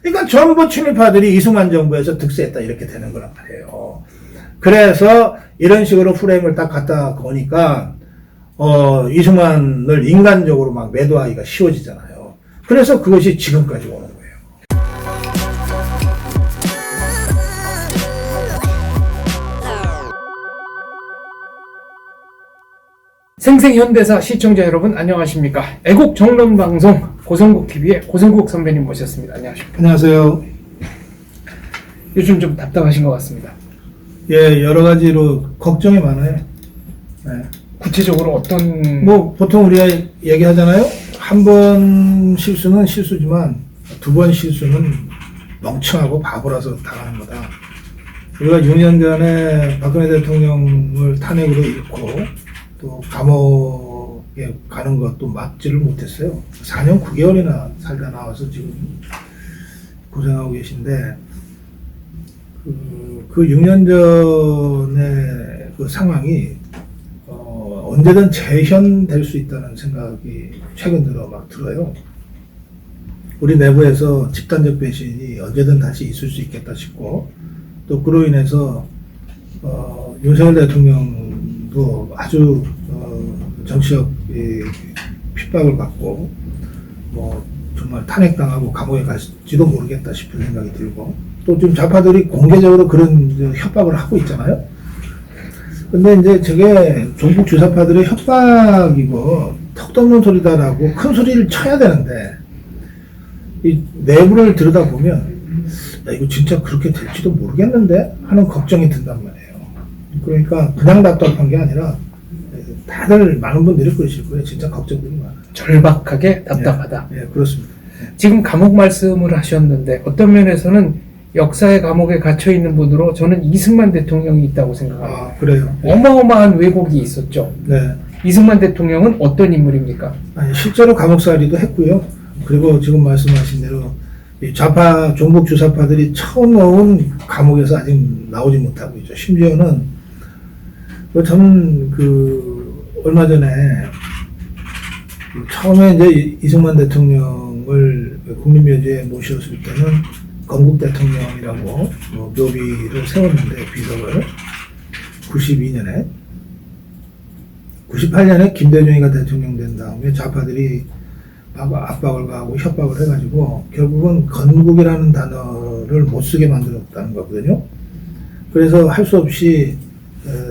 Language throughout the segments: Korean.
그러니까 전부 친일파들이 이승만 정부에서 득세했다 이렇게 되는 거란 말이에요. 그래서 이런 식으로 프레임을 딱 갖다 거니까 이승만을 인간적으로 막 매도하기가 쉬워지잖아요. 그래서 그것이 지금까지 오는 거예요. 생생현대사 시청자 여러분 안녕하십니까. 애국 정론방송 고성국TV의 고성국 선배님 모셨습니다. 안녕하십니까. 안녕하세요. 요즘 좀 답답하신 것 같습니다. 예, 여러 가지로 걱정이 많아요. 네. 구체적으로 어떤 뭐 보통 우리가 얘기하잖아요. 한 번 실수는 실수지만 두 번 실수는 멍청하고 바보라서 당하는 거다. 우리가 6년 전에 박근혜 대통령을 탄핵으로 잃고 또 감옥에 가는 것도 막지를 못했어요. 4년 9개월이나 살다 나와서 지금 고생하고 계신데 그 6년 전의 그 상황이 언제든 재현될 수 있다는 생각이 최근 들어 막 들어요. 우리 내부에서 집단적 배신이 언제든 다시 있을 수 있겠다 싶고, 또 그로 인해서 윤석열 대통령도 아주 정치적 핍박을 받고 뭐 정말 탄핵당하고 감옥에 갈지도 모르겠다 싶은 생각이 들고, 또 지금 좌파들이 공개적으로 그런 협박을 하고 있잖아요. 근데 이제 저게 종북 주사파들의 협박이고 턱도 없는 소리다라고 큰 소리를 쳐야 되는데, 이 내부를 들여다보면 야, 이거 진짜 그렇게 될지도 모르겠는데 하는 걱정이 든단 말이에요. 그러니까 그냥 답답한 게 아니라 다들 많은 분들이 그러실 거예요. 진짜 걱정들이 많아요. 절박하게 답답하다. 예, 그렇습니다. 지금 감옥 말씀을 하셨는데 어떤 면에서는 역사의 감옥에 갇혀 있는 분으로 저는 이승만 대통령이 있다고 생각합니다. 아, 그래요. 어마어마한 왜곡이 있었죠. 네. 이승만 대통령은 어떤 인물입니까? 아니, 실제로 감옥살이도 했고요. 그리고 지금 말씀하신 대로 이 좌파 종북 주사파들이 처음 넣은 감옥에서 아직 나오지 못하고 있죠. 심지어는 저는 얼마 전에 처음에 이제 이승만 대통령을 국립묘지에 모셨을 때는 건국 대통령이라고 묘비를 세웠는데, 비석을 92년에 98년에 김대중이가 대통령 된 다음에 좌파들이 압박을 가하고 협박을 해가지고 결국은 건국이라는 단어를 못 쓰게 만들었다는 거거든요. 그래서 할 수 없이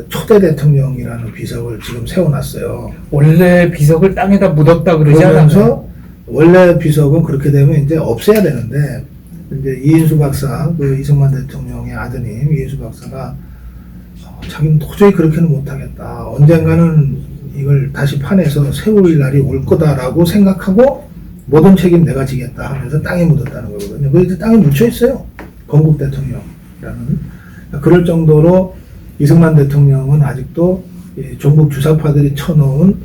초대 대통령이라는 비석을 지금 세워놨어요. 원래 비석을 땅에다 묻었다 그러지 않았나요? 그러면서 원래 비석은 그렇게 되면 이제 없애야 되는데, 이제 이인수 박사, 그 이승만 대통령의 아드님 이인수 박사가 자기는 도저히 그렇게는 못하겠다. 언젠가는 이걸 다시 파내서 세울 날이 올 거다라고 생각하고 모든 책임 내가 지겠다 하면서 땅에 묻었다는 거거든요. 그래서 땅에 묻혀 있어요. 건국 대통령이라는. 그럴 정도로 이승만 대통령은 아직도 종북 주사파들이 쳐놓은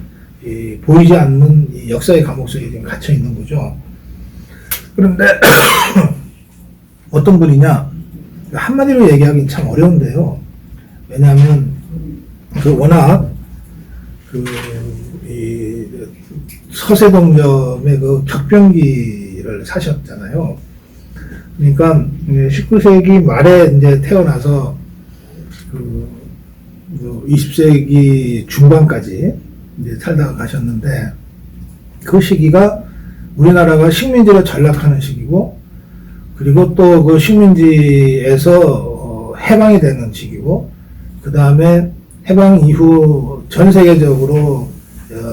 보이지 않는 이 역사의 감옥 속에 지금 갇혀 있는 거죠. 그런데 어떤 분이냐, 한마디로 얘기하기는 참 어려운데요. 왜냐하면 워낙 이 서세동점의 그 격변기를 사셨잖아요. 그러니까 19세기 말에 이제 태어나서 20세기 중반까지 이제 살다가 가셨는데, 그 시기가 우리나라가 식민지로 전락하는 시기고, 그리고 또 그 식민지에서 해방이 되는 시기고, 그 다음에 해방 이후 전 세계적으로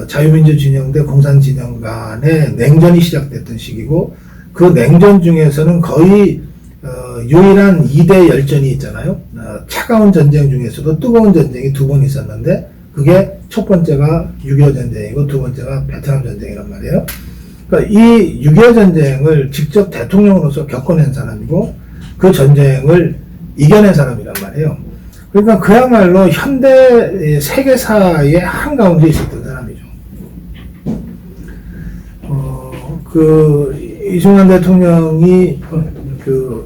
자유민주 진영 대 공산 진영 간의 냉전이 시작됐던 시기고, 그 냉전 중에서는 거의 유일한 2대 열전이 있잖아요. 차가운 전쟁 중에서도 뜨거운 전쟁이 두 번 있었는데, 그게 첫 번째가 6.25 전쟁이고 두 번째가 베트남 전쟁이란 말이에요. 그러니까 이 6.25 전쟁을 직접 대통령으로서 겪어낸 사람이고 그 전쟁을 이겨낸 사람이란 말이에요. 그러니까 그야말로 현대 세계사의 한가운데 있었던 사람이죠. 이승만 대통령이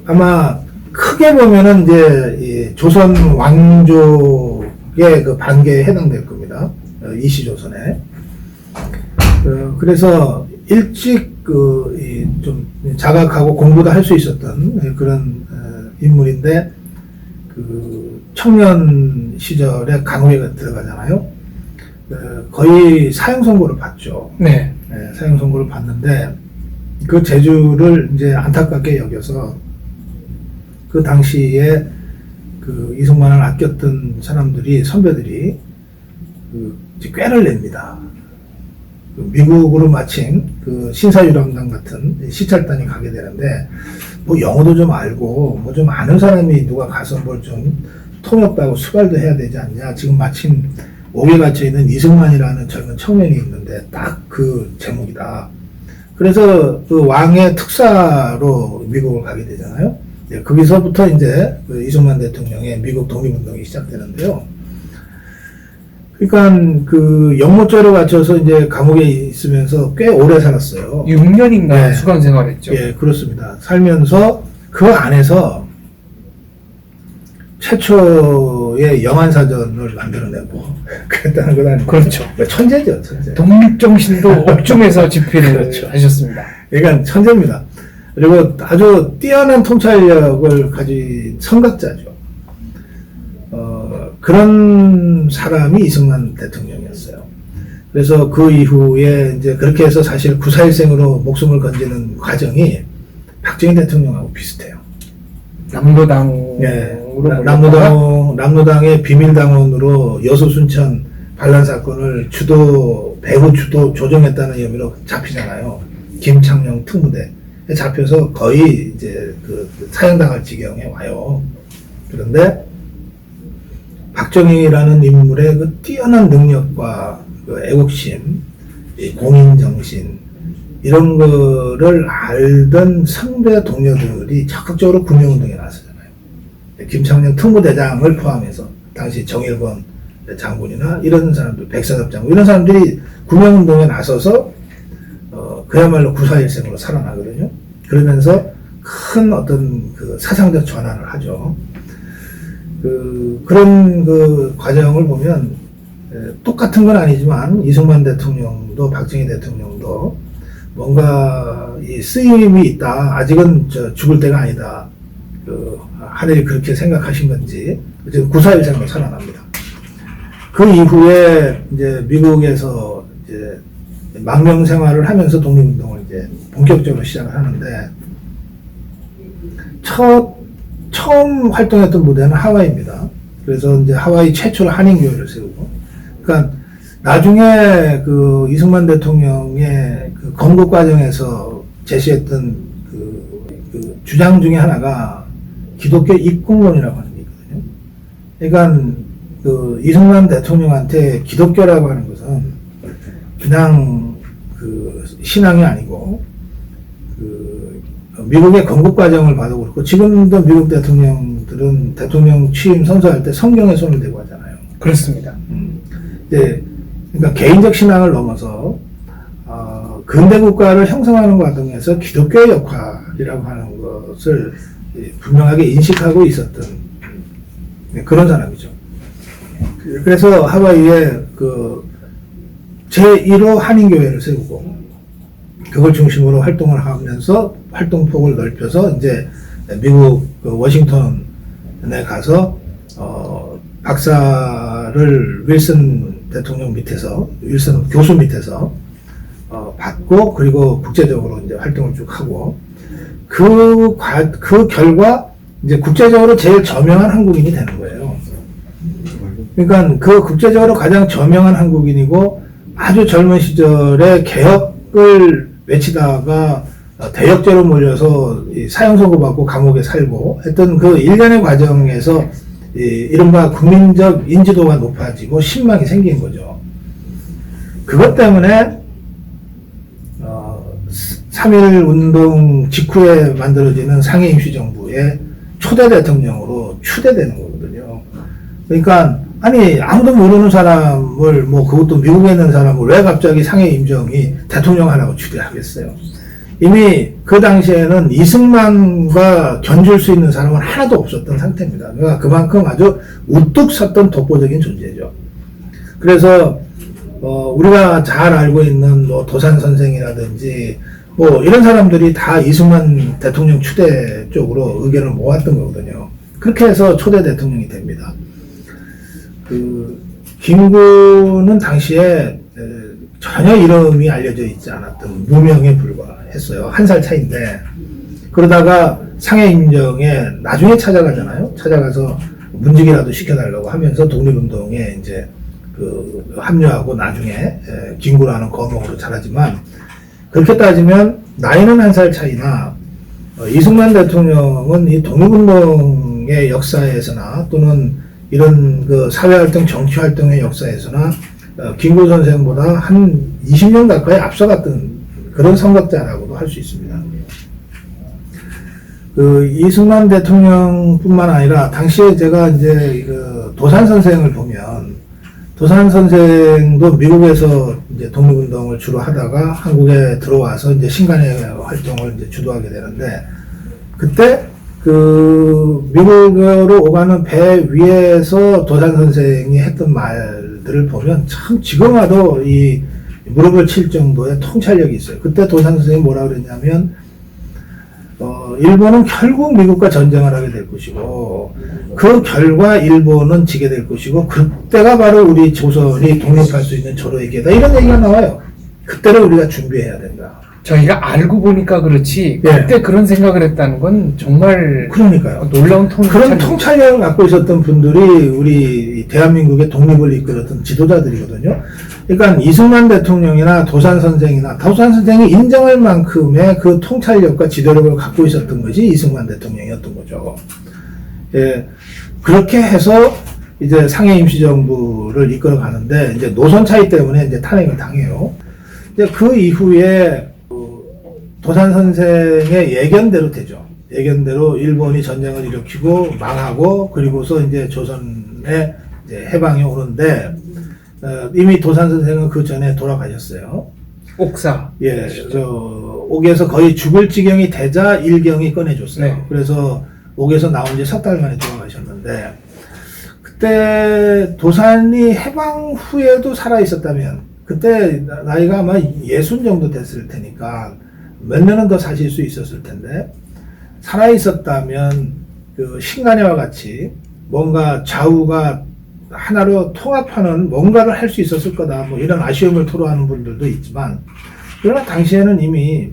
아마 크게 보면은 이제 이 조선 왕족의 그 반계에 해당될 겁니다. 이시조선에. 그래서 일찍 좀 자각하고 공부도 할 수 있었던 그런 인물인데, 그 청년 시절에 감옥에 들어가잖아요. 거의 사형 선고를 받죠. 네. 사형 선고를 받는데, 그 재주를 이제 안타깝게 여겨서 그 당시에 그 이승만을 아꼈던 사람들이, 선배들이 이제 꾀를 냅니다. 미국으로 마침 그 신사유람단 같은 시찰단이 가게 되는데, 뭐 영어도 좀 알고 뭐 좀 아는 사람이 누가 가서 뭘 좀 통역도 하고 수발도 해야 되지 않냐. 지금 마침 옥에 갇혀 있는 이승만이라는 젊은 청년이 있는데 딱 그 제목이다. 그래서 그 왕의 특사로 미국을 가게 되잖아요. 거기서부터 이제 그 이승만 대통령의 미국 독립운동이 시작되는데요. 그러니까 그 영모죄로 갇혀서 이제 감옥에 있으면서 꽤 오래 살았어요. 6년인가 네. 수감 생활했죠. 예, 그렇습니다. 살면서 그 안에서 최초의 영안사전을 만들어내고 그랬다는 건 아니고. 그렇죠. 천재죠, 천재. 독립정신도 옥중에서 집필을 그렇죠. 하셨습니다. 그러니까 천재입니다. 그리고 아주 뛰어난 통찰력을 가진 선각자죠. 그런 사람이 이승만 대통령이었어요. 그래서 그 이후에 이제 그렇게 해서 사실 구사일생으로 목숨을 건지는 과정이 박정희 대통령하고 비슷해요. 남로당으로 예, 몰렸다가 남로당의 비밀당원으로 여수 순천 반란 사건을 배후 주도 조정했다는 혐의로 잡히잖아요. 김창룡 특무대 잡혀서 거의 이제 그 사형당할 지경에 와요. 그런데 박정희라는 인물의 그 뛰어난 능력과 그 애국심, 공인정신, 이런 거를 알던 선배 동료들이 적극적으로 구명운동에 나서잖아요. 김창룡 특무대장을 포함해서 당시 정일권 장군이나 이런 사람들, 백선엽 장군, 이런 사람들이 구명운동에 나서서 그야말로 구사일생으로 살아나거든요. 그러면서 큰 어떤 그 사상적 전환을 하죠. 그런 그 과정을 보면 똑같은 건 아니지만 이승만 대통령도 박정희 대통령도 뭔가 이 쓰임이 있다. 아직은 죽을 때가 아니다. 하늘이 그렇게 생각하신 건지 지금 구사일생으로 살아납니다. 그 이후에 이제 미국에서 이제 망명 생활을 하면서 독립운동을 이제 본격적으로 시작을 하는데, 처음 활동했던 무대는 하와이입니다. 그래서 이제 하와이 최초로 한인교회를 세우고, 그러니까 나중에 그 이승만 대통령의 그 건국 과정에서 제시했던 그 주장 중에 하나가 기독교 입국론이라고 하는 게 있거든요. 그러니까 그 이승만 대통령한테 기독교라고 하는 것은 그냥 그 신앙이 아니고, 미국의 건국 과정을 봐도 그렇고, 지금도 미국 대통령들은 대통령 취임 선서할 때 성경에 손을 대고 하잖아요. 그렇습니다. 네, 그러니까 개인적 신앙을 넘어서 근대 국가를 형성하는 과정에서 기독교의 역할이라고 하는 것을 분명하게 인식하고 있었던 그런 사람이죠. 그래서 하와이에 그 제1호 한인교회를 세우고, 그걸 중심으로 활동을 하면서 활동폭을 넓혀서 이제 미국 그 워싱턴에 가서 박사를 윌슨 대통령 밑에서, 윌슨 교수 밑에서 받고, 그리고 국제적으로 이제 활동을 쭉 하고, 그 결과 이제 국제적으로 제일 저명한 한국인이 되는 거예요. 그러니까 그 국제적으로 가장 저명한 한국인이고, 아주 젊은 시절에 개혁을 외치다가 대역죄로 몰려서 사형 선고받고 감옥에 살고 했던 그 일련의 과정에서 이른바 국민적 인지도가 높아지고 신망이 생긴 거죠. 그것 때문에 3.1 운동 직후에 만들어지는 상해 임시정부의 초대 대통령으로 추대되는 거거든요. 그러니까 아니 아무도 모르는 사람을, 뭐 그것도 미국에 있는 사람을 왜 갑자기 상해 임정이 대통령 하라고 추대하겠어요. 이미 그 당시에는 이승만과 견줄 수 있는 사람은 하나도 없었던 상태입니다. 그러니까 그만큼 아주 우뚝 섰던 독보적인 존재죠. 그래서 우리가 잘 알고 있는 뭐 도산 선생이라든지 뭐 이런 사람들이 다 이승만 대통령 추대 쪽으로 의견을 모았던 거거든요. 그렇게 해서 초대 대통령이 됩니다. 김구는 당시에 전혀 이름이 알려져 있지 않았던 무명에 불과했어요. 한 살 차이인데, 그러다가 상해임정에 나중에 찾아가잖아요. 찾아가서 문직이라도 시켜달라고 하면서 독립운동에 이제 합류하고 나중에 김구라는 거목으로 자라지만, 그렇게 따지면 나이는 한 살 차이나 이승만 대통령은 이 독립운동의 역사에서나 또는 이런 사회활동, 정치활동의 역사에서나 김구 선생보다 한 20년 가까이 앞서갔던 그런 선각자라고도 할 수 있습니다. 이승만 대통령뿐만 아니라 당시에 제가 이제 도산 선생을 보면, 도산 선생도 미국에서 이제 독립운동을 주로 하다가 한국에 들어와서 이제 신간의 활동을 이제 주도하게 되는데, 그때 미국으로 오가는 배 위에서 도산 선생이 했던 말들을 보면 참 지금 와도 이 무릎을 칠 정도의 통찰력이 있어요. 그때 도산 선생이 뭐라 그랬냐면, 일본은 결국 미국과 전쟁을 하게 될 것이고, 그 결과 일본은 지게 될 것이고, 그때가 바로 우리 조선이 독립할 수 있는 절호의 기회다. 이런 얘기가 나와요. 그때를 우리가 준비해야 된다. 저희가 알고 보니까 그렇지 그때 그런 생각을 했다는 건 정말 그러니까요. 놀라운 그런 통찰력을 갖고 있었던 분들이 우리 대한민국의 독립을 이끌었던 지도자들이거든요. 그러니까 이승만 대통령이나 도산 선생이나 도산 선생이 인정할 만큼의 그 통찰력과 지도력을 갖고 있었던 것이 이승만 대통령이었던 거죠. 예, 그렇게 해서 이제 상해 임시정부를 이끌어 가는데, 이제 노선 차이 때문에 이제 탄핵을 당해요. 이제 그 이후에 도산 선생의 예견대로 되죠. 예견대로 일본이 전쟁을 일으키고 망하고, 그리고서 이제 조선의 이제 해방이 오는데, 이미 도산 선생은 그 전에 돌아가셨어요. 옥사. 예, 옥에서 거의 죽을 지경이 되자 일경이 꺼내줬어요. 네. 그래서 옥에서 나온 지 석 달 만에 돌아가셨는데, 그때 도산이 해방 후에도 살아 있었다면, 그때 나이가 아마 60 정도 됐을 테니까 몇 년은 더 사실 수 있었을 텐데, 살아 있었다면 신간회와 같이 뭔가 좌우가 하나로 통합하는 뭔가를 할 수 있었을 거다, 뭐 이런 아쉬움을 토로하는 분들도 있지만, 그러나 당시에는 이미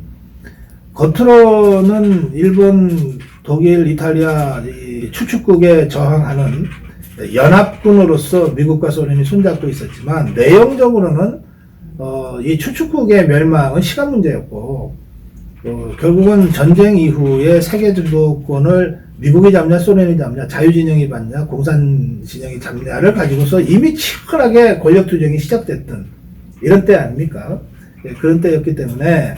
겉으로는 일본, 독일, 이탈리아 이 추축국에 저항하는 연합군으로서 미국과 소련이 손잡고 있었지만, 내용적으로는 이 추축국의 멸망은 시간 문제였고, 결국은 전쟁 이후에 세계 주도권을 미국이 잡냐, 소련이 잡냐, 자유진영이 받냐, 공산진영이 잡냐를 가지고서 이미 치열하게 권력투쟁이 시작됐던 이런 때 아닙니까? 예, 그런 때였기 때문에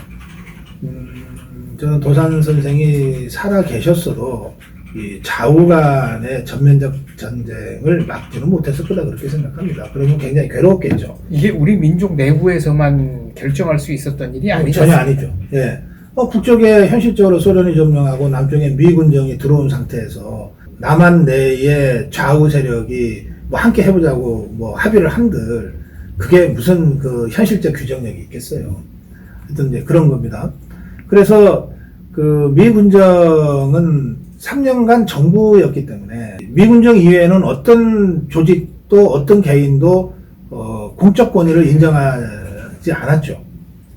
저는 도산 선생이 살아 계셨어도 이 좌우 간의 전면적 전쟁을 막지는 못했을 거다, 그렇게 생각합니다. 그러면 굉장히 괴로웠겠죠. 이게 우리 민족 내부에서만 결정할 수 있었던 일이 아니죠. 전혀 아니죠. 예. 북쪽에 현실적으로 소련이 점령하고 남쪽에 미군정이 들어온 상태에서 남한 내에 좌우 세력이 뭐 함께 해보자고 뭐 합의를 한들 그게 무슨 현실적 규정력이 있겠어요. 하여튼 이제 그런 겁니다. 그래서 미군정은 3년간 정부였기 때문에 미군정 이외에는 어떤 조직도 어떤 개인도 공적 권위를 인정하지 않았죠.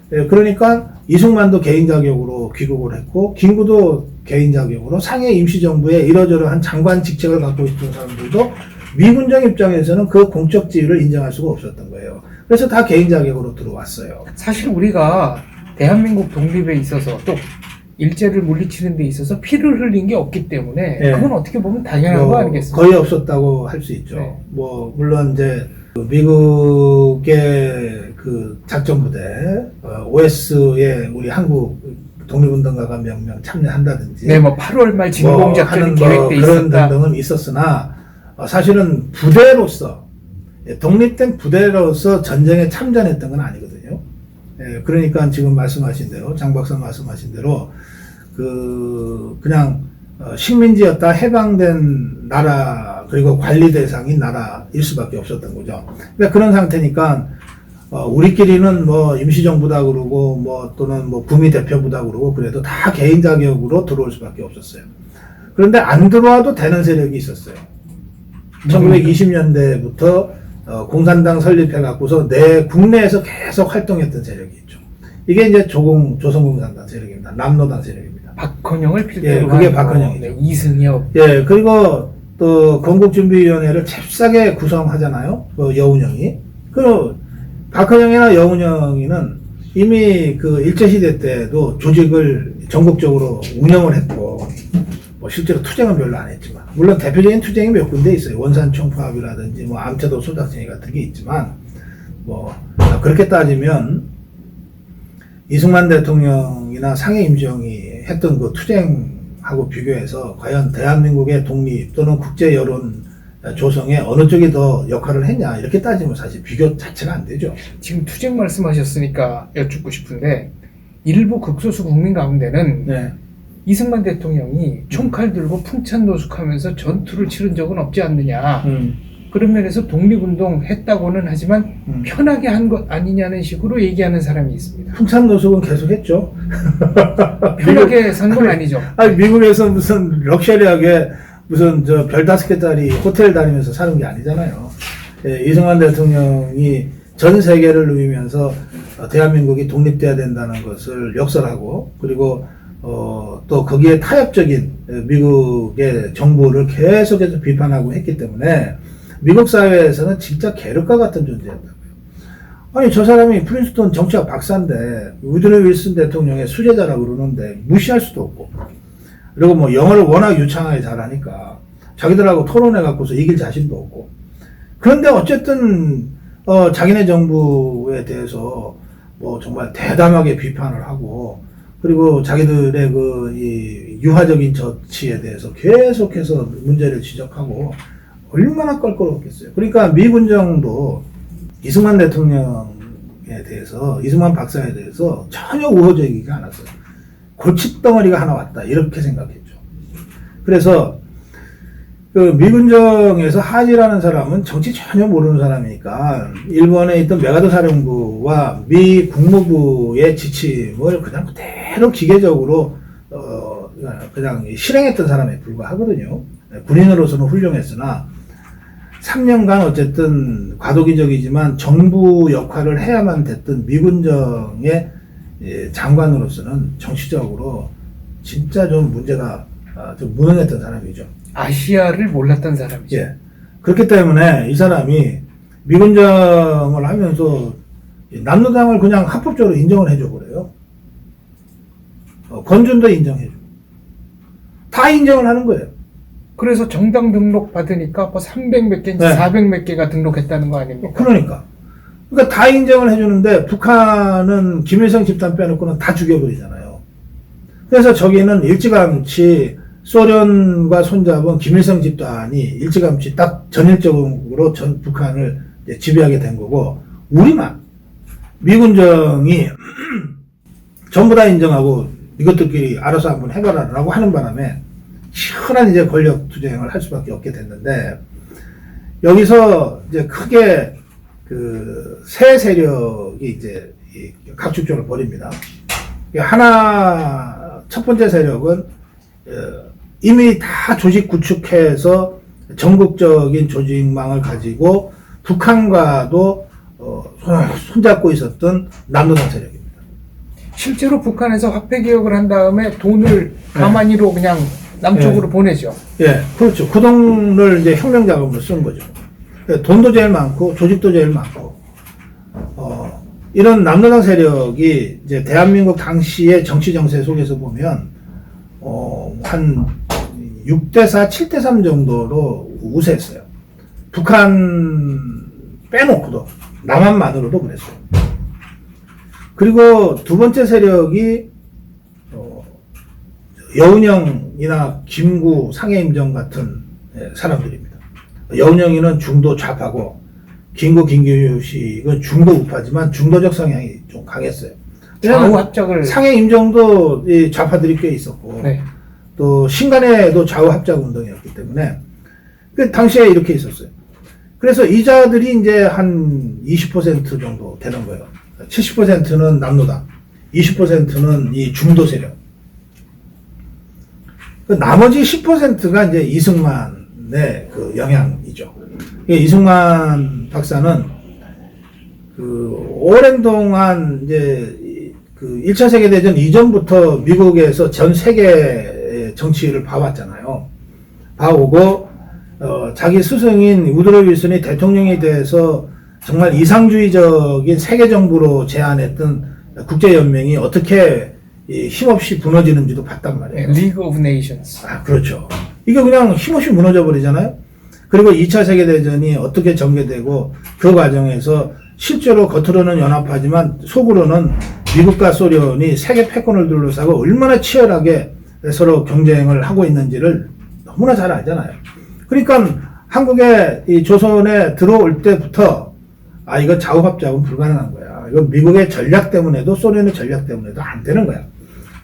그러니까 이승만도 개인 자격으로 귀국을 했고, 김구도 개인 자격으로 상해 임시정부에 이러저러한 장관 직책을 갖고 있던 사람들도 미군정 입장에서는 그 공적 지위를 인정할 수가 없었던 거예요. 그래서 다 개인 자격으로 들어왔어요. 사실 우리가 대한민국 독립에 있어서 또 일제를 물리치는 데 있어서 피를 흘린 게 없기 때문에 그건 어떻게 보면 당연한 거 아니겠습니까? 거의 없었다고 할 수 있죠. 네. 물론 이제 미국의 작전부대 OS에 우리 한국 독립운동가가 몇 명 참여한다든지, 네, 8월 말 진공 작전이 계획돼 그런 있었다. 등등은 있었으나 사실은 부대로서, 독립된 부대로서 전쟁에 참전했던 건 아니거든요. 그러니까 지금 말씀하신 대로, 장 박사 말씀하신 대로 그냥 식민지였다 해방된 나라, 그리고 관리 대상인 나라일 수밖에 없었던 거죠. 그러니까 그런 상태니까 우리끼리는 뭐 임시정부다 그러고 뭐 또는 뭐 구미 대표부다 그러고 그래도 다 개인 자격으로 들어올 수밖에 없었어요. 그런데 안 들어와도 되는 세력이 있었어요. 1920년대부터 공산당 설립해 갖고서 내 국내에서 계속 활동했던 세력이 있죠. 이게 이제 조선공산당 세력입니다. 남로당 세력입니다. 박헌영을 필두로 예, 그게 박헌영이죠. 네, 이승엽. 예, 그리고 또 건국준비위원회를 잽싸게 구성하잖아요. 그 여운형이. 그 박헌영이나 여운형이는 이미 그 일제시대 때도 조직을 전국적으로 운영을 했고, 뭐 실제로 투쟁은 별로 안 했지만, 물론 대표적인 투쟁이 몇 군데 있어요. 원산총파업이라든지 뭐 암태도 소작쟁이 같은 게 있지만, 뭐 그렇게 따지면 이승만 대통령이나 상해 임정이 했던 그 투쟁하고 비교해서 과연 대한민국의 독립 또는 국제 여론 조성에 어느 쪽이 더 역할을 했냐 이렇게 따지면 사실 비교 자체가 안 되죠. 지금 투쟁 말씀하셨으니까 여쭙고 싶은데 일부 극소수 국민 가운데는 네. 이승만 대통령이 총칼 들고 풍찬노숙하면서 전투를 치른 적은 없지 않느냐. 그런 면에서 독립운동 했다고는 하지만 편하게 한 것 아니냐는 식으로 얘기하는 사람이 있습니다. 풍찬노숙은 계속했죠. 편하게 산 건 아니죠. 아니 미국에서 무슨 럭셔리하게 무슨 저 별 5개짜리 호텔 다니면서 사는 게 아니잖아요. 예, 이승만 대통령이 전 세계를 누비면서 대한민국이 독립돼야 된다는 것을 역설하고 그리고 또 거기에 타협적인 미국의 정부를 계속해서 비판하고 했기 때문에 미국 사회에서는 진짜 계륵과 같은 존재였다고요. 아니 저 사람이 프린스턴 정치학 박사인데 우드로 윌슨 대통령의 수제자라고 그러는데 무시할 수도 없고 그리고 뭐 영어를 워낙 유창하게 잘하니까 자기들하고 토론해 갖고서 이길 자신도 없고 그런데 어쨌든 자기네 정부에 대해서 뭐 정말 대담하게 비판을 하고 그리고 자기들의 이 유화적인 정치에 대해서 계속해서 문제를 지적하고 얼마나 껄끄럽겠어요. 그러니까 미군정도 이승만 대통령에 대해서 이승만 박사에 대해서 전혀 우호적이지 않았어요. 골칫덩어리가 하나 왔다 이렇게 생각했죠. 그래서 그 미군정에서 하지라는 사람은 정치 전혀 모르는 사람이니까 일본에 있던 메가더 사령부와 미 국무부의 지침을 그냥 그대로 기계적으로 그냥 실행했던 사람에 불과하거든요. 군인으로서는 훌륭했으나 3년간 어쨌든 과도기적이지만 정부 역할을 해야만 됐던 미군정의 장관으로서는 정치적으로 진짜 좀 문제가 좀 무능했던 사람이죠. 아시아를 몰랐던 사람이죠. 예. 그렇기 때문에 이 사람이 미군정을 하면서 남로당을 그냥 합법적으로 인정을 해줘 버려요. 건준도 인정해줘. 다 인정을 하는 거예요. 그래서 정당 등록 받으니까 뭐 300몇 개인지 네. 400몇 개가 등록했다는 거 아닙니까? 그러니까 다 인정을 해주는데 북한은 김일성 집단 빼놓고는 다 죽여버리잖아요. 그래서 저기는 일찌감치 소련과 손잡은 김일성 집단이 일찌감치 딱 전일적으로 전 북한을 지배하게 된 거고 우리만 미군정이 전부 다 인정하고 이것들끼리 알아서 한번 해봐라라고 하는 바람에 시원한 이제 권력 투쟁을 할 수밖에 없게 됐는데 여기서 이제 크게 그 세 세력이 이제 각축전을 벌입니다. 하나 첫 번째 세력은 이미 다 조직 구축해서 전국적인 조직망을 가지고 북한과도 손잡고 있었던 남로당 세력입니다. 실제로 북한에서 화폐 개혁을 한 다음에 돈을 가만히로 그냥 남쪽으로 보내죠. 예, 그렇죠. 그 돈을 이제 혁명 자금으로 쓴 거죠. 돈도 제일 많고 조직도 제일 많고 이런 남로당 세력이 이제 대한민국 당시의 정치 정세 속에서 보면 한 6대4, 7대3 정도로 우세했어요. 북한 빼놓고도 남한만으로도 그랬어요. 그리고 두 번째 세력이 여운형이나 김구, 상해임정 같은 사람들입니다. 여운형이는 중도 좌파고 김구, 김규식은 중도 우파지만 중도적 성향이 좀 강했어요. 좌우 합작을 상해임정도 좌파들이 꽤 있었고 네. 또 신간에도 좌우 합작 운동이었기 때문에 그 당시에 이렇게 있었어요. 그래서 이자들이 이제 한 20% 정도 되는 거예요. 70%는 남로당, 20%는 이 중도 세력. 그 나머지 10%가 이제 이승만의 그 영향이죠. 이승만 박사는 그 오랜 동안 이제 그 1차 세계대전 이전부터 미국에서 전 세계 정치를 봐왔잖아요. 봐오고, 자기 스승인 우드로 윌슨이 대통령에 대해서 정말 이상주의적인 세계정부로 제안했던 국제연맹이 어떻게 힘없이 무너지는지도 봤단 말이에요. League of Nations. 아, 그렇죠. 이게 그냥 힘없이 무너져 버리잖아요. 그리고 2차 세계대전이 어떻게 전개되고 그 과정에서 실제로 겉으로는 연합하지만 속으로는 미국과 소련이 세계 패권을 둘러싸고 얼마나 치열하게 서로 경쟁을 하고 있는지를 너무나 잘 알잖아요. 그러니까 한국에 이 조선에 들어올 때부터 이거 좌우합작은 불가능한 거야. 이건 미국의 전략 때문에도 소련의 전략 때문에도 안 되는 거야.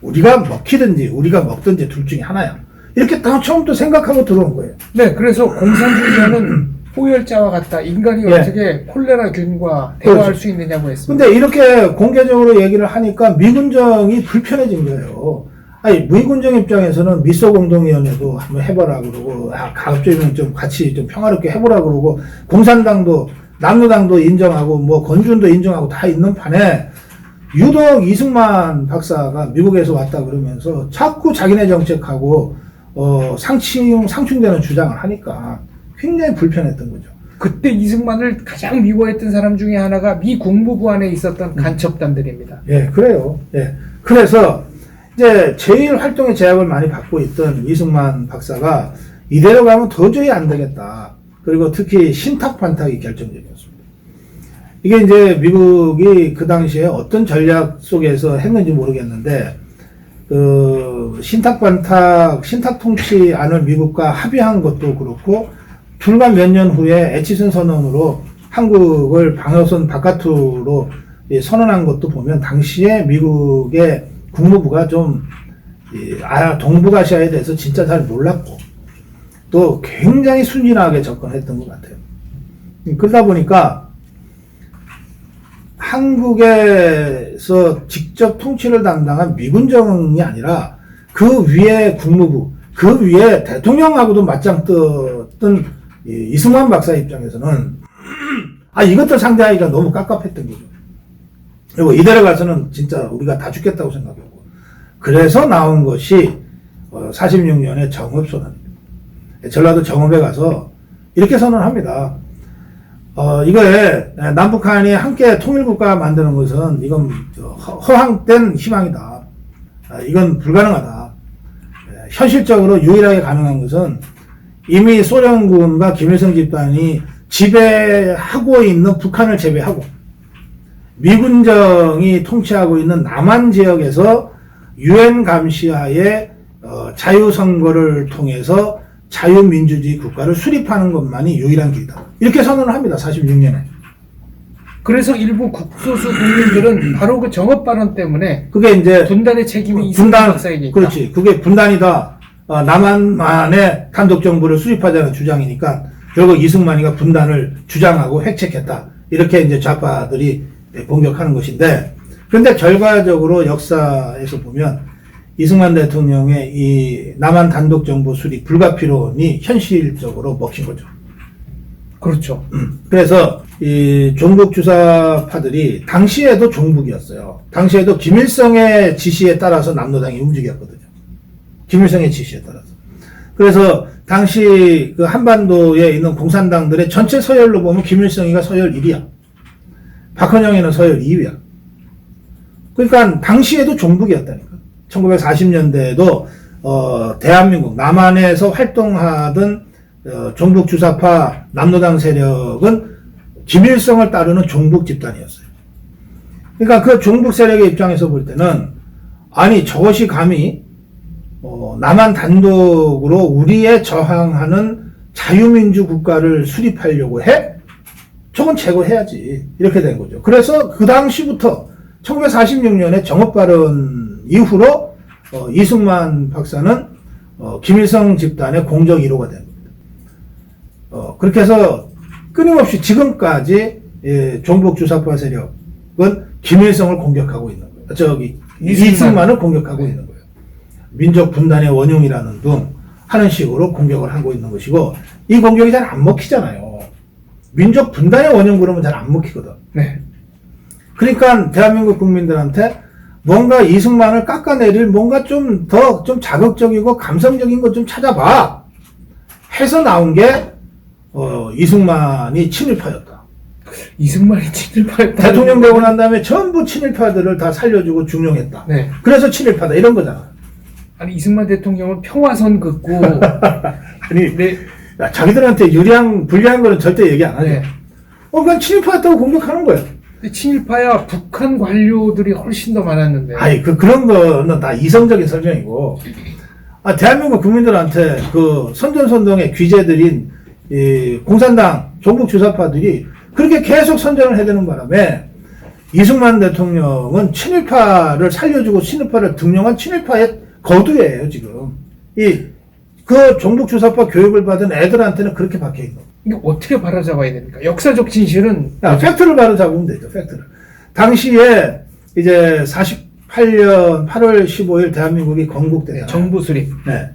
우리가 먹히든지 우리가 먹든지 둘 중에 하나야. 이렇게 딱 처음부터 생각하고 들어온 거예요. 네, 그래서 공산주의자는 호열자와 같다. 인간이 예. 어떻게 콜레라균과 대화할 수 있느냐고 했습니다. 근데 이렇게 공개적으로 얘기를 하니까 미군정이 불편해진 거예요. 아니, 미군정 입장에서는 미소공동위원회도 한번 해보라 그러고, 가급적이면 좀 같이 좀 평화롭게 해보라 그러고, 공산당도, 남로당도 인정하고, 뭐, 건준도 인정하고 다 있는 판에, 유독 이승만 박사가 미국에서 왔다 그러면서 자꾸 자기네 정책하고, 상충되는 주장을 하니까 굉장히 불편했던 거죠. 그때 이승만을 가장 미워했던 사람 중에 하나가 미 국무부 안에 있었던 간첩단들입니다. 예, 그래요. 예. 그래서 이제 제일 활동에 제약을 많이 받고 있던 이승만 박사가 이대로 가면 도저히 안 되겠다. 그리고 특히 신탁반탁이 결정적이었습니다. 이게 이제 미국이 그 당시에 어떤 전략 속에서 했는지 모르겠는데, 그 신탁 통치안을 미국과 합의한 것도 그렇고, 불과 몇 년 후에 에치슨 선언으로 한국을 방어선 바깥으로 선언한 것도 보면 당시에 미국의 국무부가 좀 동북아시아에 대해서 진짜 잘 몰랐고 또 굉장히 순진하게 접근했던 것 같아요. 그러다 보니까 한국에서 직접 통치를 담당한 미군정이 아니라 그 위에 국무부, 그 위에 대통령하고도 맞짱 떴던 이승만 박사 입장에서는 이것들 상대하기가 너무 깝깝했던 거죠. 그리고 이대로 가서는 진짜 우리가 다 죽겠다고 생각하고, 그래서 나온 것이 46년에 정읍선언입니다. 전라도 정읍에 가서 이렇게 선언합니다. 이거에 남북한이 함께 통일국가 만드는 것은 이건 허황된 희망이다. 이건 불가능하다. 현실적으로 유일하게 가능한 것은 이미 소련군과 김일성 집단이 지배하고 있는 북한을 제외하고 미군정이 통치하고 있는 남한 지역에서 유엔 감시하에 자유선거를 통해서 자유민주주의 국가를 수립하는 것만이 유일한 길이다. 이렇게 선언을 합니다. 46년에. 그래서 일부 국소수 국민들은 바로 그 정업 발언 때문에 그게 이제 분단의 책임이 이승만 박사에게 있다. 그렇지. 그게 분단이다. 남한만의 단독 정부를 수립하자는 주장이니까 결국 이승만이가 분단을 주장하고 획책했다. 이렇게 이제 좌파들이 공격하는 것인데, 그런데 결과적으로 역사에서 보면 이승만 대통령의 이 남한 단독 정부 수립 불가피론이 현실적으로 먹힌 거죠. 그렇죠. 그래서 이 종북 주사파들이 당시에도 종북이었어요. 당시에도 김일성의 지시에 따라서 남로당이 움직였거든요. 김일성의 지시에 따라서. 그래서 당시 그 한반도에 있는 공산당들의 전체 서열로 보면 김일성이가 서열 1위야. 박헌영이는 서열 2위야. 그러니까 당시에도 종북이었다니까. 1940년대에도 대한민국 남한에서 활동하던 종북 주사파 남로당 세력은 김일성을 따르는 종북 집단이었어요. 그러니까 그 종북 세력의 입장에서 볼 때는 저것이 감히 남한 단독으로 우리에 저항하는 자유민주 국가를 수립하려고 해? 저건 제거해야지. 이렇게 된 거죠. 그래서 그 당시부터 1946년에 정업 발언 이후로 이승만 박사는 김일성 집단의 공적 1호가 됩니다. 그렇게 해서 끊임없이 지금까지 종북 주사파 세력은 김일성을 공격하고 있는 거예요. 이승만을 공격하고 있는 거예요. 민족 분단의 원흉이라는 등 하는 식으로 공격을 하고 있는 것이고, 이 공격이 잘 안 먹히잖아요. 민족 분단의 원흉 그러면 잘 안 먹히거든. 네. 그러니까 대한민국 국민들한테 뭔가 이승만을 깎아내릴 뭔가 좀 자극적이고 감성적인 것 좀 찾아봐 해서 나온 게 이승만이 친일파였다. 이승만이 친일파였다. 대통령 되고 난 다음에 전부 친일파들을 다 살려주고 중용했다. 네. 그래서 친일파다 이런 거잖아. 아니 이승만 대통령은 평화선 긋고 아니 네. 자기들한테 불리한 거는 절대 얘기 안 하죠. 네. 그냥 친일파였다고 공격하는 거예요. 친일파야 북한 관료들이 훨씬 더 많았는데. 아니 그런 거는 다 이성적인 설명이고, 대한민국 국민들한테 그 선전선동의 귀재들인 이 공산당 종북 주사파들이 그렇게 계속 선전을 해대는 바람에 이승만 대통령은 친일파를 살려주고 친일파를 등용한 친일파의 거두예요 지금. 그 종북 주사파 교육을 받은 애들한테는 그렇게 박혀 있는 거예요. 이게 어떻게 바로잡아야 됩니까? 역사적 진실은 팩트를 바로잡으면 되죠. 팩트를. 당시에 이제 48년 8월 15일 대한민국이 건국되잖아요. 정부 수립. 네,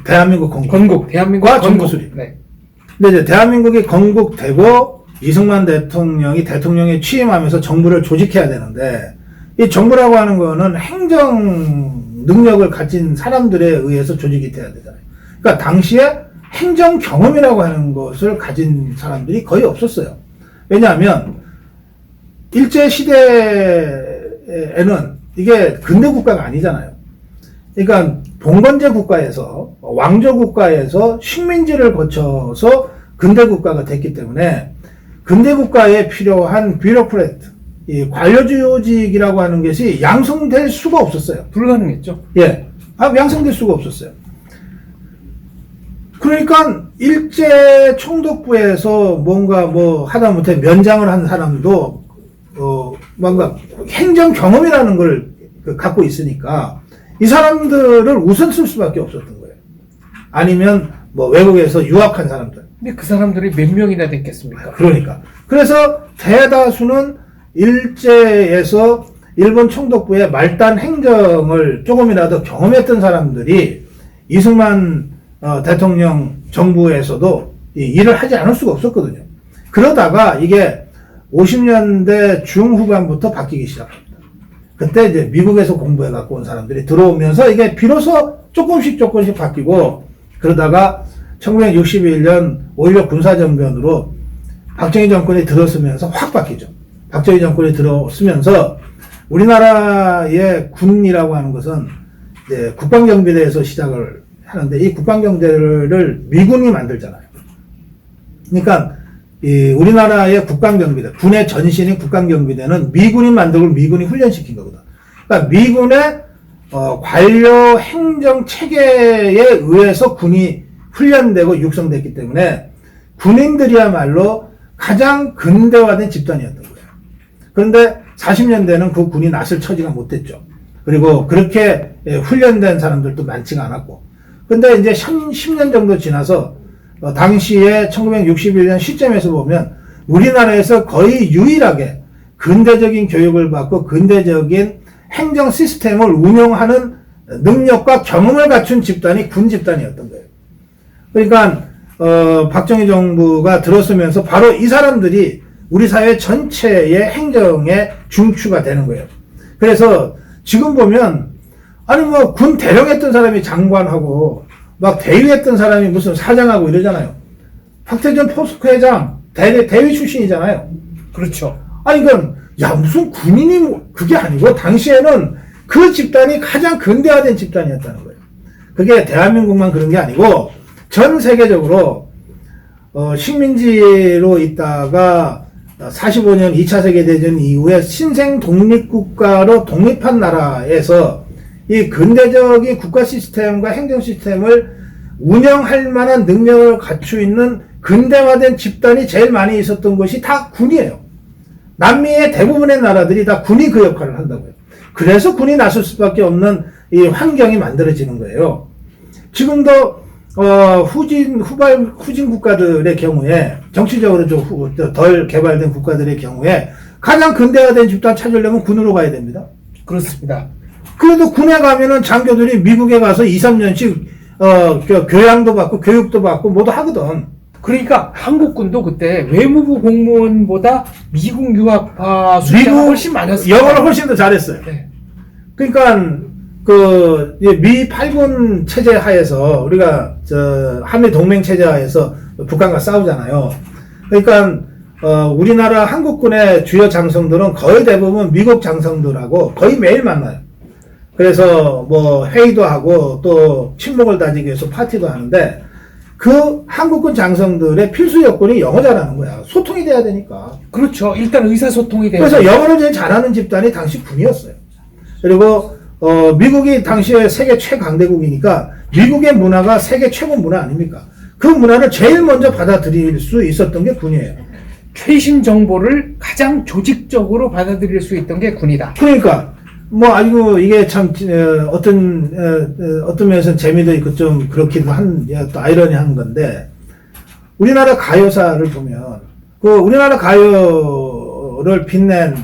대한민국 건국. 대한민국과 정부 수립. 네. 근데 이제 대한민국이 건국되고 이승만 대통령이 대통령에 취임하면서 정부를 조직해야 되는데, 이 정부라고 하는 거는 행정 능력을 가진 사람들에 의해서 조직이 돼야 되잖아요. 그러니까 당시에 행정 경험이라고 하는 것을 가진 사람들이 거의 없었어요. 왜냐하면 일제 시대에는 이게 근대 국가가 아니잖아요. 그러니까 봉건제 국가에서 왕조 국가에서 식민지를 거쳐서 근대 국가가 됐기 때문에 근대 국가에 필요한 뷰로크래트, 이 관료 조직이라고 하는 것이 양성될 수가 없었어요. 불가능했죠. 예, 양성될 수가 없었어요. 그러니까 일제 총독부에서 뭔가 하다못해 면장을 한 사람도 뭔가 행정 경험이라는 걸 갖고 있으니까 이 사람들을 우선 쓸 수밖에 없었던 거예요. 아니면 외국에서 유학한 사람들. 근데 그 사람들이 몇 명이나 됐겠습니까? 그러니까. 그래서 대다수는 일제에서 일본 총독부의 말단 행정을 조금이라도 경험했던 사람들이 이승만 대통령 정부에서도 일을 하지 않을 수가 없었거든요. 그러다가 이게 50년대 중후반부터 바뀌기 시작합니다. 그때 이제 미국에서 공부해 갖고 온 사람들이 들어오면서 이게 비로소 조금씩 바뀌고, 그러다가 1961년 5.16 군사정변으로 박정희 정권이 들어서면서 확 바뀌죠. 박정희 정권이 들어서면서 우리나라의 군이라고 하는 것은 이제 국방경비대에서 시작을 하는데, 이 국방경비대를 미군이 만들잖아요. 그러니까 우리나라의 국방경비대, 군의 전신인 국방경비대는 미군이 만들고 미군이 훈련시킨 거거든. 그러니까 미군의 관료 행정 체계에 의해서 군이 훈련되고 육성됐기 때문에 군인들이야말로 가장 근대화된 집단이었던 거예요. 그런데 40년대는 그 군이 나설 처지가 못 됐죠. 그리고 그렇게 훈련된 사람들도 많지가 않았고. 근데 이제 10년 정도 지나서 당시에 1961년 시점에서 보면 우리나라에서 거의 유일하게 근대적인 교육을 받고 근대적인 행정 시스템을 운영하는 능력과 경험을 갖춘 집단이 군 집단이었던 거예요. 그러니까 박정희 정부가 들어서면서 바로 이 사람들이 우리 사회 전체의 행정의 중추가 되는 거예요. 그래서 지금 보면 군 대령했던 사람이 장관하고 막 대위했던 사람이 무슨 사장하고 이러잖아요. 박태준 포스코 회장 대위 출신이잖아요. 그렇죠. 그러니까 무슨 군인이 그게 아니고 당시에는 그 집단이 가장 근대화된 집단이었다는 거예요. 그게 대한민국만 그런 게 아니고 전 세계적으로 식민지로 있다가 45년 2차 세계대전 이후에 신생 독립국가로 독립한 나라에서 이 근대적인 국가 시스템과 행정 시스템을 운영할 만한 능력을 갖추고 있는 근대화된 집단이 제일 많이 있었던 것이 다 군이에요. 남미의 대부분의 나라들이 다 군이 그 역할을 한다고요. 그래서 군이 나설 수밖에 없는 이 환경이 만들어지는 거예요. 지금도 후진 국가들의 경우에, 정치적으로 덜 개발된 국가들의 경우에, 가장 근대화된 집단 찾으려면 군으로 가야 됩니다. 그렇습니다. 그래도 군에 가면은 장교들이 미국에 가서 2, 3년씩, 교양도 받고, 교육도 받고, 뭐도 하거든. 그러니까 한국군도 그때 외무부 공무원보다 미국 유학파 숫자가 훨씬 많았어요. 영어를 훨씬 더 잘했어요. 네. 그러니까 미 8군 체제 하에서 우리가 한미 동맹 체제 하에서 북한과 싸우잖아요. 그러니까 우리나라 한국군의 주요 장성들은 거의 대부분 미국 장성들하고 거의 매일 만나요. 그래서 뭐 회의도 하고 또 친목을 다지기 위해서 파티도 하는데, 그 한국군 장성들의 필수 요건이 영어 잘하는 거야. 소통이 돼야 되니까. 그렇죠. 일단 의사소통이 돼요. 그래서 영어를 제일 잘하는 집단이 당시 군이었어요. 그리고 미국이 당시에 세계 최강대국이니까 미국의 문화가 세계 최고 문화 아닙니까? 그 문화를 제일 먼저 받아들일 수 있었던 게 군이에요. 최신 정보를 가장 조직적으로 받아들일 수 있던 게 군이다. 그러니까 뭐 아주 이게 참 어떤 면에서는 재미도 있고 좀 그렇기도 한 또 아이러니한 건데, 우리나라 가요사를 보면 그 우리나라 가요를 빛낸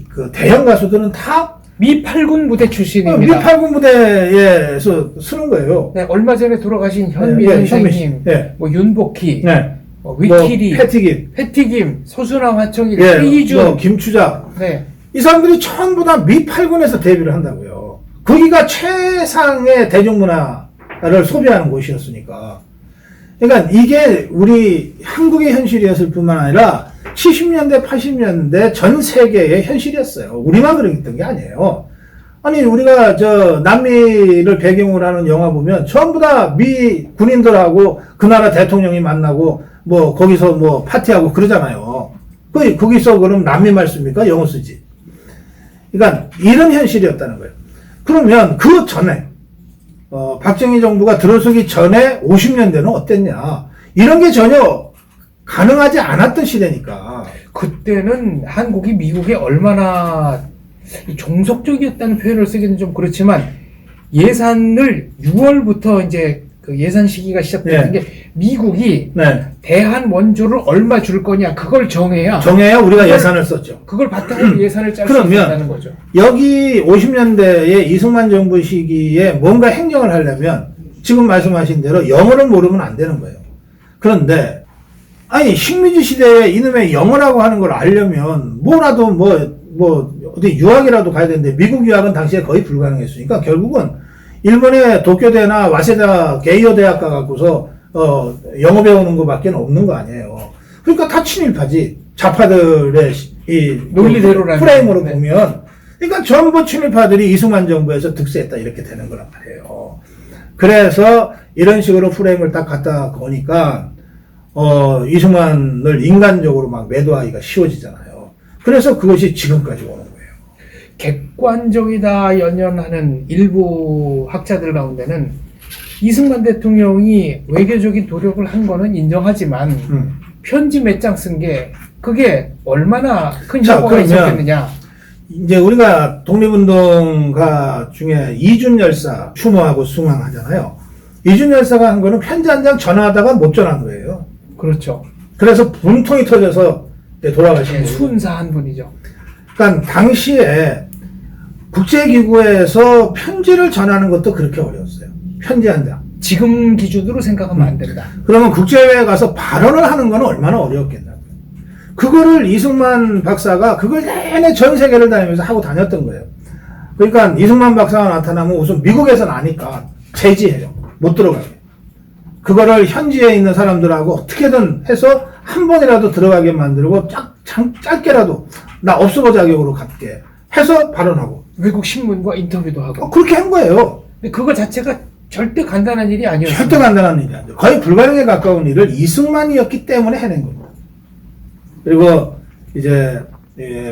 그 대형 가수들은 다 미 8군 부대 출신입니다. 미 8군 부대에서 쓰는 거예요. 네, 얼마 전에 돌아가신 현미 선생님, 네. 뭐 윤복희, 네. 위키리, 패티김, 서순왕, 하청일, 예, 최희준, 뭐 김추자. 네. 이 사람들이 전부 다 미 8군에서 데뷔를 한다고요. 거기가 최상의 대중문화를 소비하는 곳이었으니까. 그러니까 이게 우리 한국의 현실이었을 뿐만 아니라 70년대, 80년대 전 세계의 현실이었어요. 우리만 그랬던 게 아니에요. 아니, 우리가 남미를 배경으로 하는 영화 보면 전부 다 미 군인들하고 그 나라 대통령이 만나고 뭐 거기서 뭐 파티하고 그러잖아요. 거기서 그럼 남미말 씁니까? 영어 쓰지. 그러니까 이런 현실이었다는 거예요. 그러면 그 전에 박정희 정부가 들어서기 전에 50년대는 어땠냐? 이런 게 전혀 가능하지 않았던 시대니까. 그때는 한국이 미국에 얼마나 종속적이었다는 표현을 쓰기는 좀 그렇지만, 예산을 6월부터 이제 그 예산 시기가 시작되는 네. 게 미국이 네. 대한 원조를 얼마 줄 거냐 그걸 정해야 우리가 예산을 썼죠. 그걸 바탕으로 예산을 짤 수 그러면 있다는 거죠. 여기 50년대에 이승만 정부 시기에 뭔가 행정을 하려면 지금 말씀하신 대로 영어를 모르면 안 되는 거예요. 그런데 아니 식민지 시대에 이놈의 영어라고 하는 걸 알려면 뭐라도 뭐 어디 유학이라도 가야 되는데, 미국 유학은 당시에 거의 불가능했으니까 결국은 일본의 도쿄대나 와세다 게이오 대학 가갖고서 영어 배우는 것밖에 없는 거 아니에요. 그러니까 다 친일파지. 좌파들의 이 논리대로라는 프레임으로 네. 보면, 그러니까 전부 친일파들이 이승만 정부에서 득세했다 이렇게 되는 거란 말이에요. 그래서 이런 식으로 프레임을 딱 갖다 거니까 이승만을 인간적으로 막 매도하기가 쉬워지잖아요. 그래서 그것이 지금까지 오는 거예요. 객관적이다 연연하는 일부 학자들 가운데는 이승만 대통령이 외교적인 노력을 한 거는 인정하지만 편지 몇 장 쓴 게 그게 얼마나 큰 효과가 있었겠느냐. 이제 우리가 독립운동가 중에 이준 열사 추모하고 숭앙하잖아요. 이준 열사가 한 거는 편지 한 장 전화하다가 못 전한 거예요. 그렇죠. 그래서 분통이 터져서 돌아가신 거예요. 순사한 분이죠. 그러니까 당시에 국제기구에서 편지를 전하는 것도 그렇게 어려웠어요. 편지 한 장. 지금 기준으로 생각하면 안 된다. 그러면 국제회에 가서 발언을 하는 건 얼마나 어려웠겠냐고요. 그거를 이승만 박사가 그걸 내내 전 세계를 다니면서 하고 다녔던 거예요. 그러니까 이승만 박사가 나타나면 우선 미국에서는 아니까 제지해요. 못 들어가게. 그거를 현지에 있는 사람들하고 어떻게든 해서 한 번이라도 들어가게 만들고 짧게라도 나 없어보 자격으로 갖게 해서 발언하고 외국 신문과 인터뷰도 하고. 그렇게 한 거예요. 근데 그거 자체가 절대 간단한 일이 아니었어요. 절대 간단한 일이 아니죠. 거의 불가능에 가까운 일을 이승만이었기 때문에 해낸 겁니다. 그리고 이제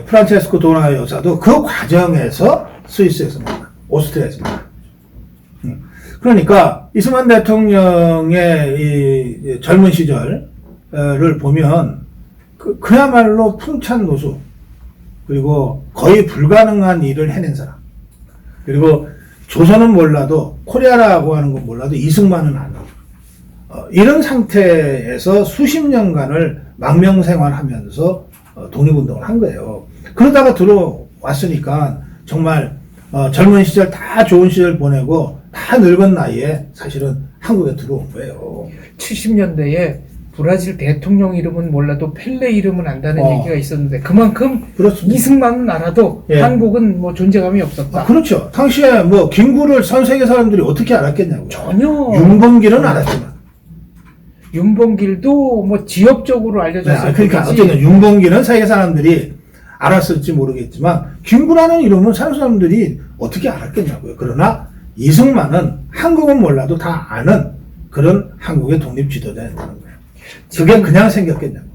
프란체스코 도나 여사도 그 과정에서 스위스에서 만나, 오스트리아에서 만나. 그러니까 이승만 대통령의 이 젊은 시절을 보면 그야말로 풍찬노수, 그리고 거의 불가능한 일을 해낸 사람. 그리고 조선은 몰라도, 코리아라고 하는 건 몰라도 이승만은 알아. 이런 상태에서 수십 년간을 망명생활하면서 독립운동을 한 거예요. 그러다가 들어왔으니까 정말 젊은 시절 다 좋은 시절 보내고 다 늙은 나이에 사실은 한국에 들어온 거예요. 70년대에 브라질 대통령 이름은 몰라도 펠레 이름은 안다는 어. 얘기가 있었는데 그만큼 그렇습니다. 이승만은 알아도 예. 한국은 뭐 존재감이 없었다. 그렇죠. 당시에 뭐 김구를 전 세계 사람들이 어떻게 알았겠냐고. 전혀. 윤봉길은 알았지만. 윤봉길도 뭐 지역적으로 네, 알려졌을 그러니까 뿐이지. 어쨌든 윤봉길은 세계 사람들이 알았을지 모르겠지만 김구라는 이름은 사람 사람들이 어떻게 알았겠냐고요. 그러나 이승만은 한국은 몰라도 다 아는 그런 한국의 독립 지도자였다는 거예요. 그게 그냥 생겼겠냐고.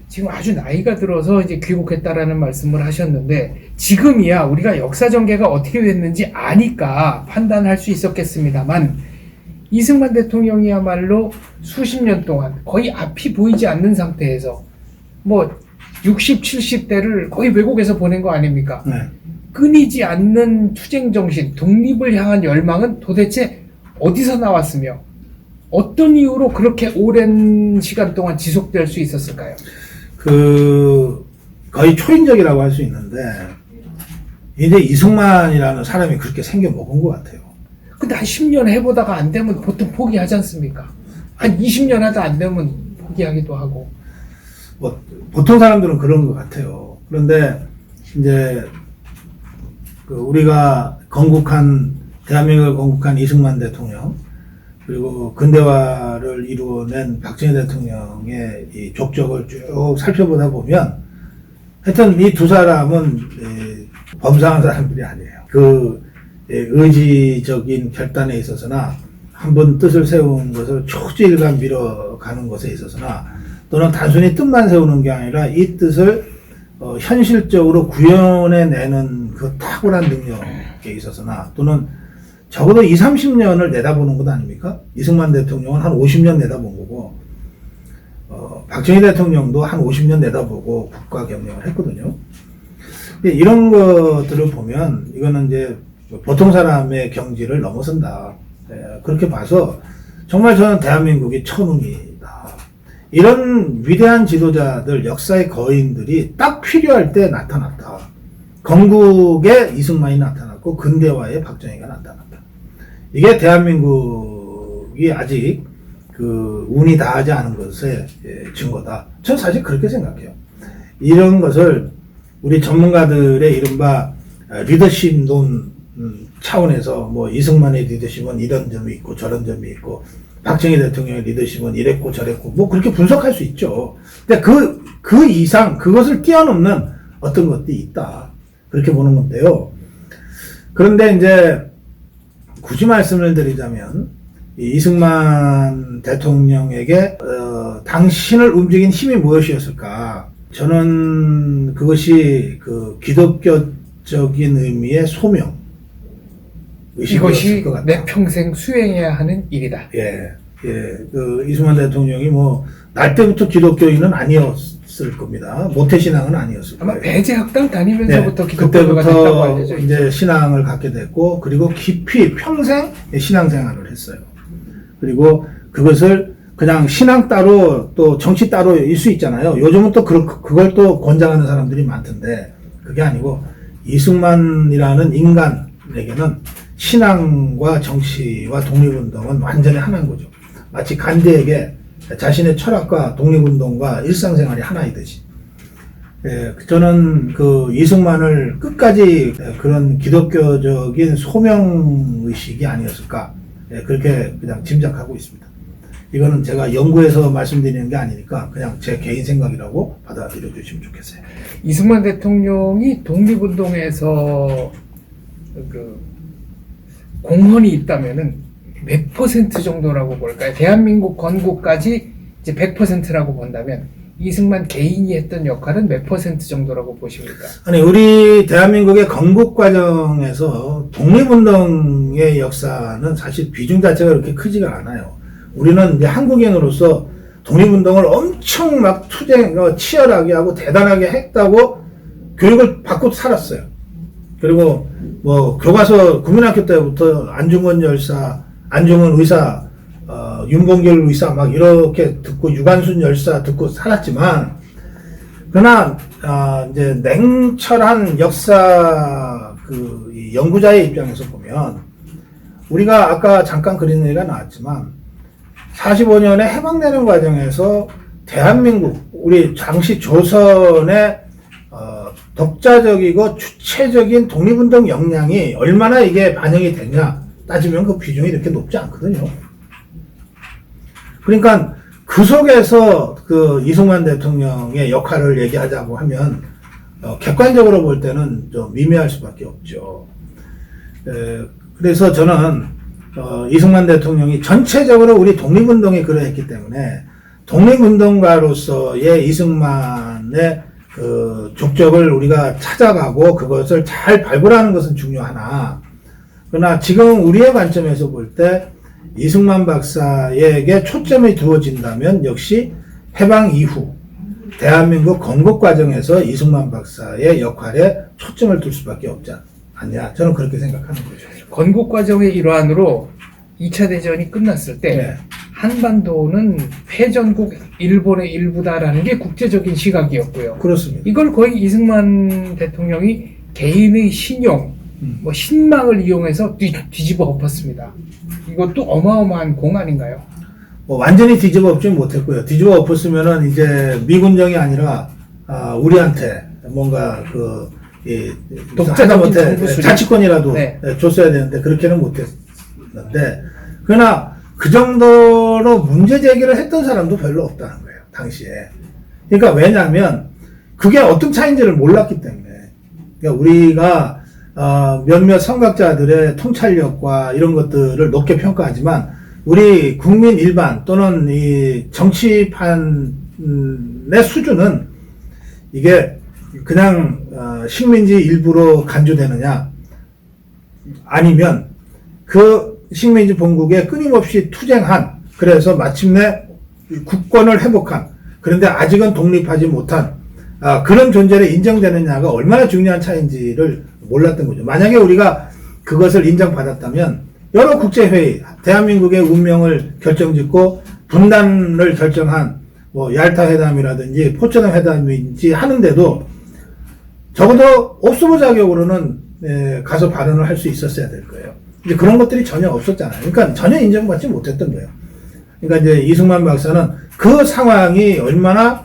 지금 아주 나이가 들어서 이제 귀국했다라는 말씀을 하셨는데 지금이야 우리가 역사 전개가 어떻게 됐는지 아니까 판단할 수 있었겠습니다만 이승만 대통령이야말로 수십 년 동안 거의 앞이 보이지 않는 상태에서 뭐 60, 70대를 거의 외국에서 보낸 거 아닙니까? 네. 끊이지 않는 투쟁 정신, 독립을 향한 열망은 도대체 어디서 나왔으며 어떤 이유로 그렇게 오랜 시간 동안 지속될 수 있었을까요? 거의 초인적이라고 할 수 있는데 이제 이승만이라는 사람이 그렇게 생겨 먹은 것 같아요. 근데 한 10년 해보다가 안 되면 보통 포기하지 않습니까? 한 20년 하다 안 되면 포기하기도 하고. 뭐 보통 사람들은 그런 것 같아요. 그런데 이제 우리가 대한민국을 건국한 이승만 대통령 그리고 근대화를 이루어낸 박정희 대통령의 이 족적을 쭉 살펴보다 보면 하여튼 이 두 사람은 범상한 사람들이 아니에요. 의지적인 결단에 있어서나 한번 뜻을 세운 것을 초지일관 밀어가는 것에 있어서나 또는 단순히 뜻만 세우는 게 아니라 이 뜻을 현실적으로 구현해내는 그 탁월한 능력에 있어서나 또는 적어도 20, 30년을 내다보는 것 아닙니까? 이승만 대통령은 한 50년 내다본 거고 박정희 대통령도 한 50년 내다보고 국가 경영을 했거든요. 이런 것들을 보면 이거는 이제 보통 사람의 경지를 넘어선다. 그렇게 봐서 정말 저는 대한민국이 천운이다. 이런 위대한 지도자들, 역사의 거인들이 딱 필요할 때 나타났다. 건국에 이승만이 나타났고 근대화에 박정희가 나타났다. 이게 대한민국이 아직 운이 다하지 않은 것의 증거다. 저는 사실 그렇게 생각해요. 이런 것을 우리 전문가들의 이른바 리더십론 차원에서 뭐 이승만의 리더십은 이런 점이 있고 저런 점이 있고 박정희 대통령의 리더십은 이랬고 저랬고 뭐 그렇게 분석할 수 있죠. 근데 그 이상 그것을 뛰어넘는 어떤 것들이 있다. 그렇게 보는 건데요. 그런데 이제 굳이 말씀을 드리자면 이승만 대통령에게 당신을 움직인 힘이 무엇이었을까? 저는 그것이 기독교적인 의미의 소명 이것이 것 같다. 내 평생 수행해야 하는 일이다. 이승만 대통령이 날 때부터 기독교인은 아니었을 겁니다. 모태신앙은 아니었을 거예요. 아마 배제학당 다니면서부터 기독교가 됐다고 그때부터 알려져 있죠. 이제 신앙을 갖게 됐고, 그리고 깊이 평생 신앙생활을 했어요. 그리고 그것을 그냥 신앙 따로 또 정치 따로일 수 있잖아요. 요즘은 또 그걸 또 권장하는 사람들이 많던데, 그게 아니고 이승만이라는 인간에게는 신앙과 정치와 독립운동은 완전히 하나인 거죠. 마치 간디에게 자신의 철학과 독립운동과 일상생활이 하나이듯이. 저는 이승만을 끝까지 그런 기독교적인 소명의식이 아니었을까. 그렇게 그냥 짐작하고 있습니다. 이거는 제가 연구해서 말씀드리는 게 아니니까 그냥 제 개인 생각이라고 받아들여 주시면 좋겠어요. 이승만 대통령이 독립운동에서 공헌이 있다면은 몇 퍼센트 정도라고 볼까요? 대한민국 건국까지 이제 100%라고 본다면 이승만 개인이 했던 역할은 몇 퍼센트 정도라고 보십니까? 아니, 우리 대한민국의 건국 과정에서 독립운동의 역사는 사실 비중 자체가 그렇게 크지가 않아요. 우리는 이제 한국인으로서 독립운동을 엄청 막 치열하게 하고 대단하게 했다고 교육을 받고 살았어요. 그리고 교과서 국민학교 때부터 안중근 열사, 안중근 의사, 윤봉길 의사 막 이렇게 듣고 유관순 열사 듣고 살았지만 그러나 이제 냉철한 역사 이 연구자의 입장에서 보면 우리가 아까 잠깐 그린 얘기가 나왔지만 45년의 해방되는 과정에서 대한민국 우리 당시 조선의 독자적이고 주체적인 독립운동 역량이 얼마나 이게 반영이 됐냐 따지면 그 비중이 이렇게 높지 않거든요. 그러니까 그 속에서 그 이승만 대통령의 역할을 얘기하자고 하면 객관적으로 볼 때는 좀 미미할 수밖에 없죠. 그래서 저는 이승만 대통령이 전체적으로 우리 독립운동에 그러했기 때문에 독립운동가로서의 이승만의 그 족적을 우리가 찾아가고 그것을 잘 발굴하는 것은 중요하나 그러나 지금 우리의 관점에서 볼 때 이승만 박사에게 초점이 두어진다면 역시 해방 이후 대한민국 건국 과정에서 이승만 박사의 역할에 초점을 둘 수밖에 없지 않냐 저는 그렇게 생각하는 거죠. 건국 과정의 일환으로 2차 대전이 끝났을 때 네. 한반도는 패전국 일본의 일부다라는 게 국제적인 시각이었고요. 그렇습니다. 이걸 거의 이승만 대통령이 개인의 신용, 뭐 신망을 이용해서 뒤집어 엎었습니다. 이것도 어마어마한 공 아닌가요? 완전히 뒤집어 엎지 못했고요. 뒤집어 엎었으면은 이제 미군정이 아니라 우리한테 뭔가 독자적인 정부 수립? 자치권이라도 네. 줬어야 되는데 그렇게는 못했는데 그러나 그 정도로 문제 제기를 했던 사람도 별로 없다는 거예요. 당시에. 그러니까 왜냐하면 그게 어떤 차이인지를 몰랐기 때문에. 그러니까 우리가 몇몇 선각자들의 통찰력과 이런 것들을 높게 평가하지만 우리 국민 일반 또는 이 정치판의 수준은 이게 그냥 식민지 일부로 간주되느냐 아니면 그 식민지 본국에 끊임없이 투쟁한 그래서 마침내 국권을 회복한 그런데 아직은 독립하지 못한 그런 존재를 인정되느냐가 얼마나 중요한 차이인지를 몰랐던 거죠. 만약에 우리가 그것을 인정받았다면 여러 국제회의, 대한민국의 운명을 결정짓고 분단을 결정한 뭐 얄타 회담이라든지 포츠담 회담인지 하는데도 적어도 옵소보 자격으로는 가서 발언을 할 수 있었어야 될 거예요. 이제 그런 것들이 전혀 없었잖아요. 그러니까 전혀 인정받지 못했던 거예요. 그러니까 이제 이승만 박사는 그 상황이 얼마나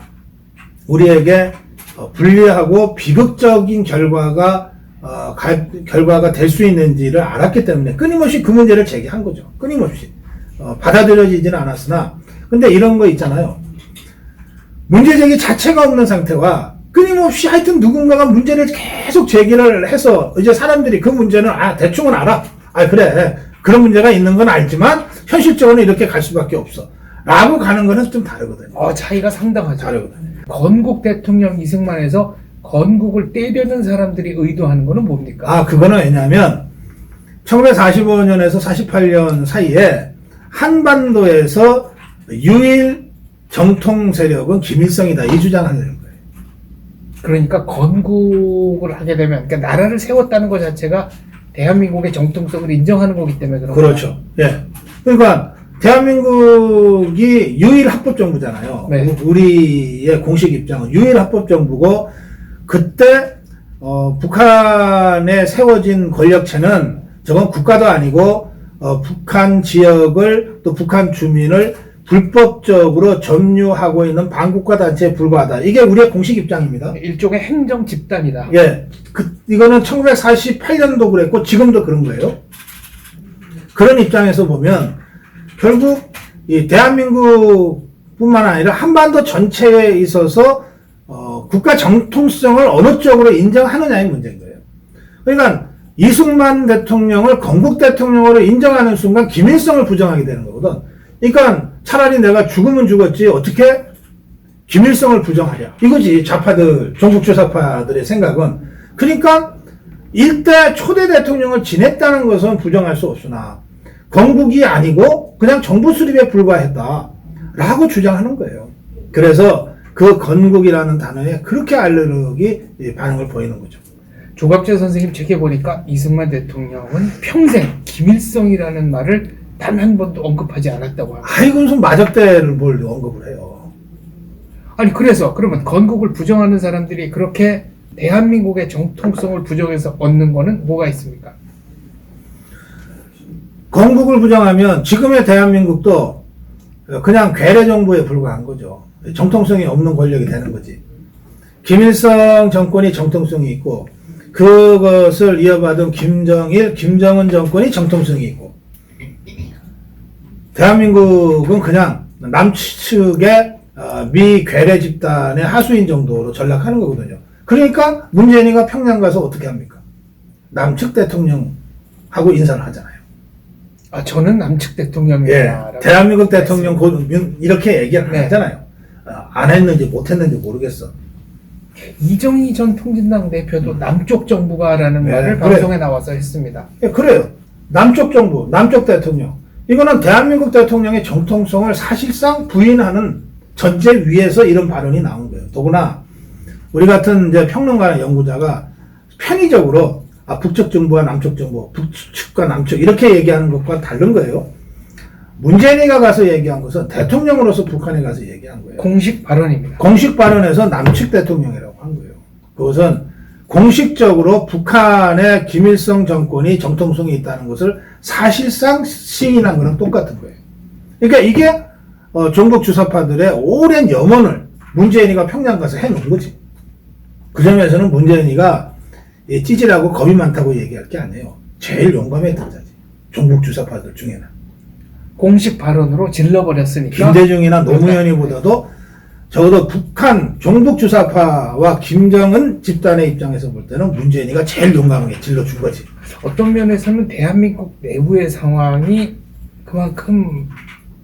우리에게 불리하고 비극적인 결과가 될 수 있는지를 알았기 때문에 끊임없이 그 문제를 제기한 거죠. 끊임없이. 받아들여지지는 않았으나, 근데 이런 거 있잖아요. 문제 제기 자체가 없는 상태와 끊임없이 하여튼 누군가가 문제를 계속 제기를 해서 이제 사람들이 그 문제는 대충은 알아. 그래. 그런 문제가 있는 건 알지만 현실적으로는 이렇게 갈 수밖에 없어. 라고 가는 거는 좀 다르거든요. 차이가 상당하죠. 다르거든요. 건국 대통령 이승만에서 건국을 떼려는 사람들이 의도하는 거는 뭡니까? 그거는 왜냐면 1945년에서 48년 사이에 한반도에서 유일 정통 세력은 김일성이다. 이 주장하는 거예요. 그러니까 건국을 하게 되면 그러니까 나라를 세웠다는 것 자체가 대한민국의 정통성을 인정하는 거기 때문에 그런 거예요. 그렇죠. 예. 그러니까 대한민국이 유일 합법정부잖아요. 네. 우리의 공식 입장은 유일 합법정부고 그때 북한에 세워진 권력체는 저건 국가도 아니고 북한 지역을 또 북한 주민을 불법적으로 점유하고 있는 반국가 단체에 불과하다. 이게 우리의 공식 입장입니다. 일종의 행정 집단이다. 예. 이거는 1948년도 그랬고 지금도 그런 거예요. 그런 입장에서 보면 결국 이 대한민국뿐만 아니라 한반도 전체에 있어서 국가 정통성을 어느 쪽으로 인정하느냐의 문제인 거예요. 그러니까 이승만 대통령을 건국 대통령으로 인정하는 순간 김일성을 부정하게 되는 거거든. 그러니까 차라리 내가 죽으면 죽었지 어떻게 김일성을 부정하냐. 이거지 좌파들, 종북주사파들의 생각은. 그러니까 일대 초대 대통령을 지냈다는 것은 부정할 수 없으나 건국이 아니고 그냥 정부 수립에 불과했다 라고 주장하는 거예요. 그래서 그 건국이라는 단어에 그렇게 알레르기 반응을 보이는 거죠. 조갑재 선생님 책에 보니까 이승만 대통령은 평생 김일성이라는 말을 단 한 번도 언급하지 않았다고 합니다. 아이고 무슨 마적대를 뭘 언급을 해요. 아니 그래서 그러면 건국을 부정하는 사람들이 그렇게 대한민국의 정통성을 부정해서 얻는 거는 뭐가 있습니까? 건국을 부정하면 지금의 대한민국도 그냥 괴뢰 정부에 불과한 거죠. 정통성이 없는 권력이 되는 거지. 김일성 정권이 정통성이 있고 그것을 이어받은 김정일, 김정은 정권이 정통성이 있고 대한민국은 그냥 남측의 미괴뢰 집단의 하수인 정도로 전락하는 거거든요. 그러니까 문재인이가 평양 가서 어떻게 합니까? 남측 대통령하고 인사를 하잖아요. 아 저는 남측 대통령이다. 예, 대한민국 대통령 이렇게 얘기를 네. 하잖아요. 안 했는지 못 했는지 모르겠어. 이정희 전 통진당 대표도 남쪽 정부가라는 네, 말을 그래요. 방송에 나와서 했습니다. 예, 그래요. 남쪽 정부, 남쪽 대통령. 이거는 대한민국 대통령의 정통성을 사실상 부인하는 전제 위에서 이런 발언이 나온 거예요. 더구나 우리 같은 이제 평론가나 연구자가 편의적으로 북쪽 정부와 남쪽 정부, 북측과 남측 이렇게 얘기하는 것과 다른 거예요. 문재인이가 가서 얘기한 것은 대통령으로서 북한에 가서 얘기한 거예요. 공식 발언입니다. 공식 발언에서 남측 대통령이라고 한 거예요. 그것은 공식적으로 북한의 김일성 정권이 정통성이 있다는 것을 사실상 시인한 거랑 똑같은 거예요. 그러니까 이게 종북 주사파들의 오랜 염원을 문재인이가 평양 가서 해놓은 거지. 그 점에서는 문재인이가 찌질하고 겁이 많다고 얘기할 게 아니에요. 제일 용감했던 자지. 종북 주사파들 중에는. 공식 발언으로 질러버렸으니까. 김대중이나 노무현이보다도 적어도 북한 종북 주사파와 김정은 집단의 입장에서 볼 때는 문재인이가 제일 용감하게 질러준 거지. 어떤 면에서는 대한민국 내부의 상황이 그만큼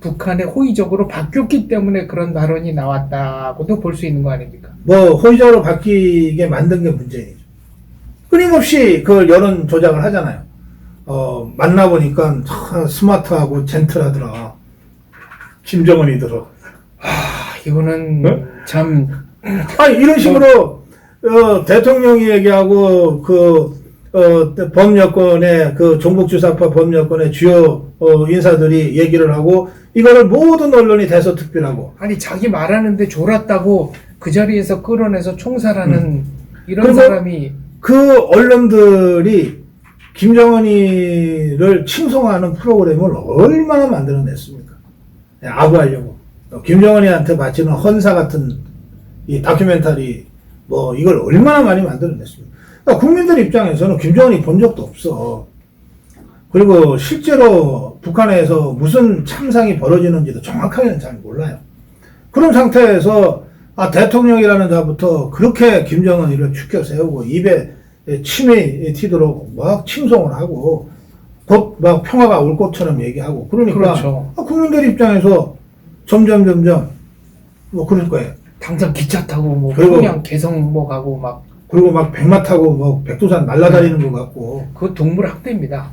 북한에 호의적으로 바뀌었기 때문에 그런 발언이 나왔다고도 볼 수 있는 거 아닙니까? 뭐 호의적으로 바뀌게 만든 게 문재인이죠. 끊임없이 그 여론 조작을 하잖아요. 만나보니까 스마트하고 젠틀하더라. 김정은이더라. 이거는 네? 참 아니 이런 식으로 대통령이 얘기하고 범여권의 종북주사파 범여권의 주요 인사들이 얘기를 하고 이거를 모든 언론이 대서특필하고 아니 자기 말하는데 졸았다고 그 자리에서 끌어내서 총살하는 이런 그리고 사람이 그 언론들이 김정은이를 칭송하는 프로그램을 얼마나 만들어냈습니까? 아부하려고. 김정은이한테 바치는 헌사 같은 이 다큐멘터리 뭐 이걸 얼마나 많이 만들어냈습니까? 그러니까 국민들 입장에서는 김정은이 본 적도 없어. 그리고 실제로 북한에서 무슨 참상이 벌어지는지도 정확하게는 잘 몰라요. 그런 상태에서 대통령이라는 자부터 그렇게 김정은이를 축켜 세우고 입에 침이 튀도록 막 칭송을 하고 곧 막 평화가 올 것처럼 얘기하고 그러니까 그렇죠. 국민들 입장에서 점점 뭐 그럴 거예요. 당장 기차 타고 뭐 그리고- 평양 개성 뭐 가고 막 그리고 막 백마 타고 뭐 백두산 날아다니는 것 같고 그거 동물 학대입니다.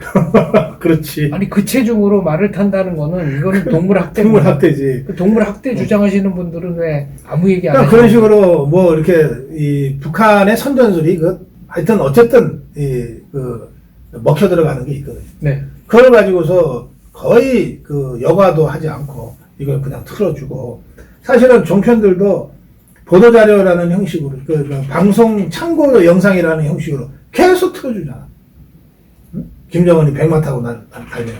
그렇지. 아니 그 체중으로 말을 탄다는 거는 이거는 동물 학대입니다. 동물 학대지. 그 동물 학대 주장하시는 분들은 왜 아무 얘기 안 그러니까 하시는 그런 식으로 뭐 이렇게 이 북한의 선전술이 하여튼 어쨌든 먹혀 들어가는 게 있거든요. 네. 그걸 가지고서 거의 여과도 하지 않고 이걸 그냥 틀어주고 사실은 종편들도 보도자료라는 형식으로 방송 참고 영상이라는 형식으로 계속 틀어주잖아. 응? 김정은이 백마 타고 달리는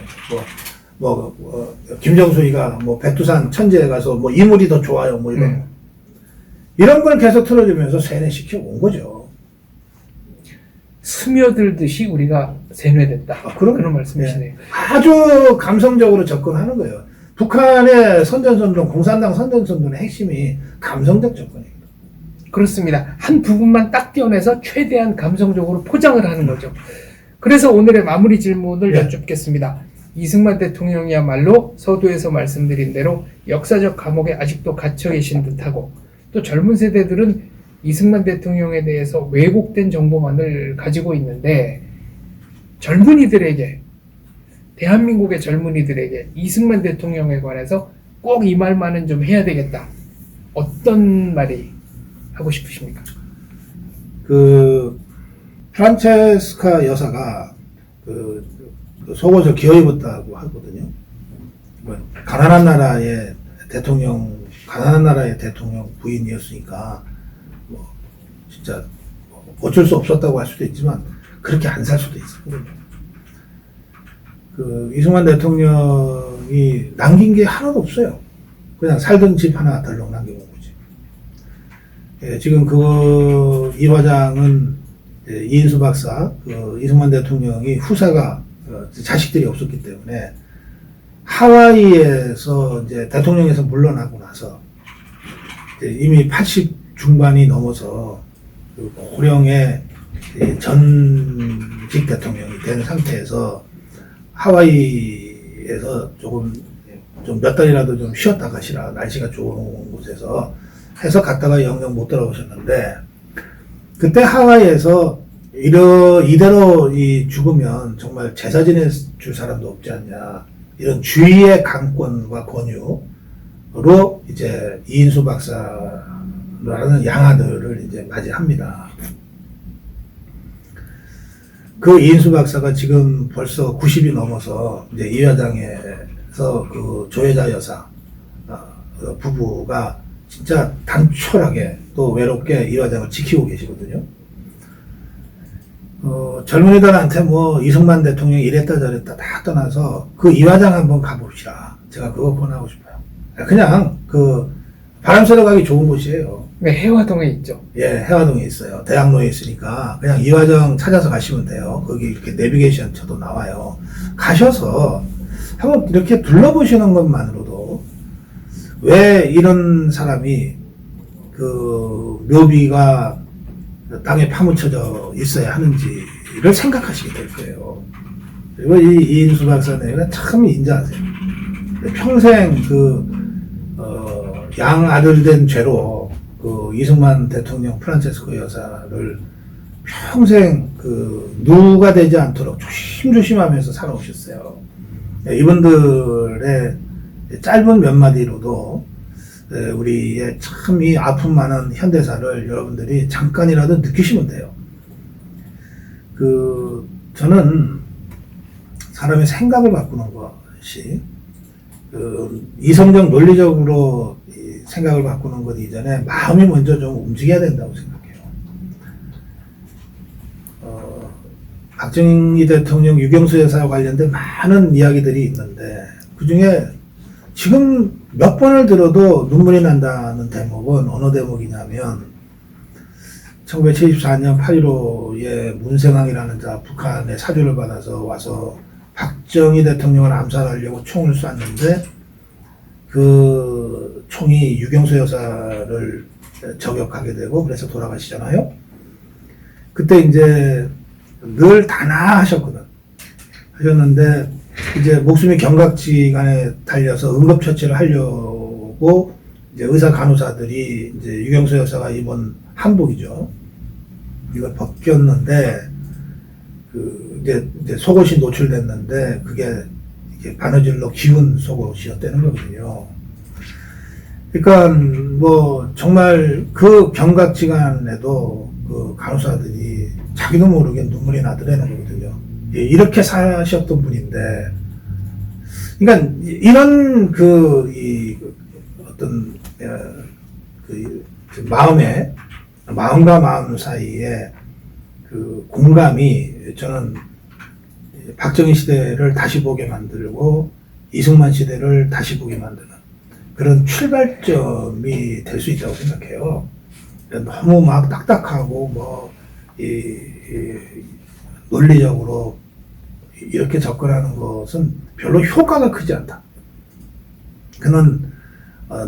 김정수이가 뭐 백두산 천지에 가서 뭐 이물이 더 좋아요 뭐 이런 걸 계속 틀어주면서 세뇌시켜 온 거죠. 스며들듯이 우리가 세뇌됐다. 그런 말씀이시네요. 아주 감성적으로 접근하는 거예요. 북한의 선전선동, 공산당 선전선동의 핵심이 감성적 접근입니다. 그렇습니다. 한 부분만 딱 떼어내서 최대한 감성적으로 포장을 하는 거죠. 그래서 오늘의 마무리 질문을 네. 여쭙겠습니다. 이승만 대통령이야말로 서두에서 말씀드린 대로 역사적 감옥에 아직도 갇혀 계신 듯하고 또 젊은 세대들은 이승만 대통령에 대해서 왜곡된 정보만을 가지고 있는데 젊은이들에게 대한민국의 젊은이들에게 이승만 대통령에 관해서 꼭 이 말만은 좀 해야 되겠다. 어떤 말이 하고 싶으십니까? 프란체스카 여사가 속옷을 기어 입었다고 하거든요. 뭐 가난한 나라의 대통령 부인이었으니까 뭐 진짜 어쩔 수 없었다고 할 수도 있지만 그렇게 안 살 수도 있었거든요. 그 이승만 대통령이 남긴 게 하나도 없어요. 그냥 살던 집 하나 덜렁 남겨놓은 거지. 예, 지금 그 이화장은 이인수 박사, 그 이승만 대통령이 후사가 자식들이 없었기 때문에 하와이에서 이제 대통령에서 물러나고 나서 이미 80 중반이 넘어서 그 고령의 전직 대통령이 된 상태에서 하와이에서 좀 몇 달이라도 좀 쉬었다 가시라, 날씨가 좋은 곳에서 해서 갔다가 영영 못 돌아오셨는데, 그때 하와이에서 이대로 죽으면 정말 제사 지내 줄 사람도 없지 않냐, 이런 주위의 강권과 권유로 이제 이인수 박사라는 양아들을 이제 맞이합니다. 그 이인수 박사가 지금 벌써 90이 넘어서 이제 이화장에서 그 조혜자 여사 부부가 진짜 단촐하게 또 외롭게 이화장을 지키고 계시거든요. 젊은이들한테 뭐 이승만 대통령이 이랬다 저랬다 다 떠나서 그 이화장 한번 가봅시다. 제가 그거 권하고 싶어요. 그냥 그 바람 쐬러 가기 좋은 곳이에요. 네, 해화동에 있죠. 예, 해화동에 있어요. 대학로에 있으니까 그냥 이화정 찾아서 가시면 돼요. 거기 이렇게 내비게이션 쳐도 나와요. 가셔서 한번 이렇게 둘러보시는 것만으로도 왜 이런 사람이 그 묘비가 땅에 파묻혀져 있어야 하는지를 생각하시게 될 거예요. 그리고 이 이인수 박사는 참 인자하세요. 평생 양 아들 된 죄로 그 이승만 대통령 프란체스코 여사를 평생 누가 되지 않도록 조심조심하면서 살아오셨어요. 이분들의 짧은 몇 마디로도 우리의 참 이 아픔 많은 현대사를 여러분들이 잠깐이라도 느끼시면 돼요. 저는 사람의 생각을 바꾸는 것이 이성적 논리적으로 생각을 바꾸는 것 이전에 마음이 먼저 좀 움직여야 된다고 생각해요. 박정희 대통령, 유경수 여사와 관련된 많은 이야기들이 있는데 그 중에 지금 몇 번을 들어도 눈물이 난다는 대목은 어느 대목이냐면 1974년 8.15에 문생왕이라는 자 북한의 사주를 받아서 와서 박정희 대통령을 암살하려고 총을 쐈는데 그 총이 유경수 여사를 저격하게 되고 그래서 돌아가시잖아요. 그때 이제 늘 단아하셨거든. 하셨는데 이제 목숨이 경각지간에 달려서 응급처치를 하려고 이제 의사 간호사들이 이제 유경수 여사가 입은 한복이죠. 이걸 벗겼는데 이제 속옷이 노출됐는데 그게 바느질로 기운 속옷이었다는 거거든요. 그러니까 뭐 정말 그 경각지간에도 그 간호사들이 자기도 모르게 눈물이 나더라는 거거든요. 이렇게 사셨던 분인데, 그러니까 이런 어떤 마음과 마음 사이에 그 공감이 저는 박정희 시대를 다시 보게 만들고 이승만 시대를 다시 보게 만드는 그런 출발점이 될 수 있다고 생각해요. 너무 막 딱딱하고 논리적으로 이렇게 접근하는 것은 별로 효과가 크지 않다. 그는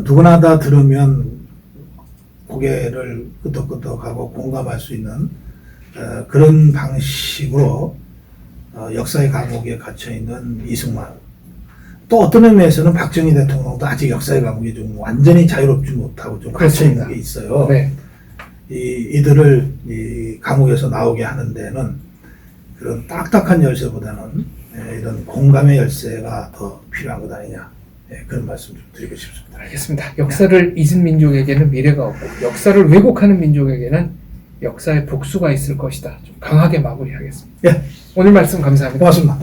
누구나 다 들으면 고개를 끄덕끄덕하고 공감할 수 있는 그런 방식으로 역사의 감옥에 갇혀있는 이승만, 또 어떤 의미에서는 박정희 대통령도 아직 역사의 감옥에 좀 완전히 자유롭지 못하고 좀 갇혀있는 게 있어요. 네. 이들을 이 감옥에서 나오게 하는 데는 그런 딱딱한 열쇠보다는 이런 공감의 열쇠가 더 필요한 것 아니냐, 그런 말씀 좀 드리고 싶습니다. 알겠습니다. 역사를 잊은 민족에게는 미래가 없고 역사를 왜곡하는 민족에게는 역사의 복수가 있을 것이다. 좀 강하게 마무리하겠습니다. 예. 오늘 말씀 감사합니다. 고맙습니다.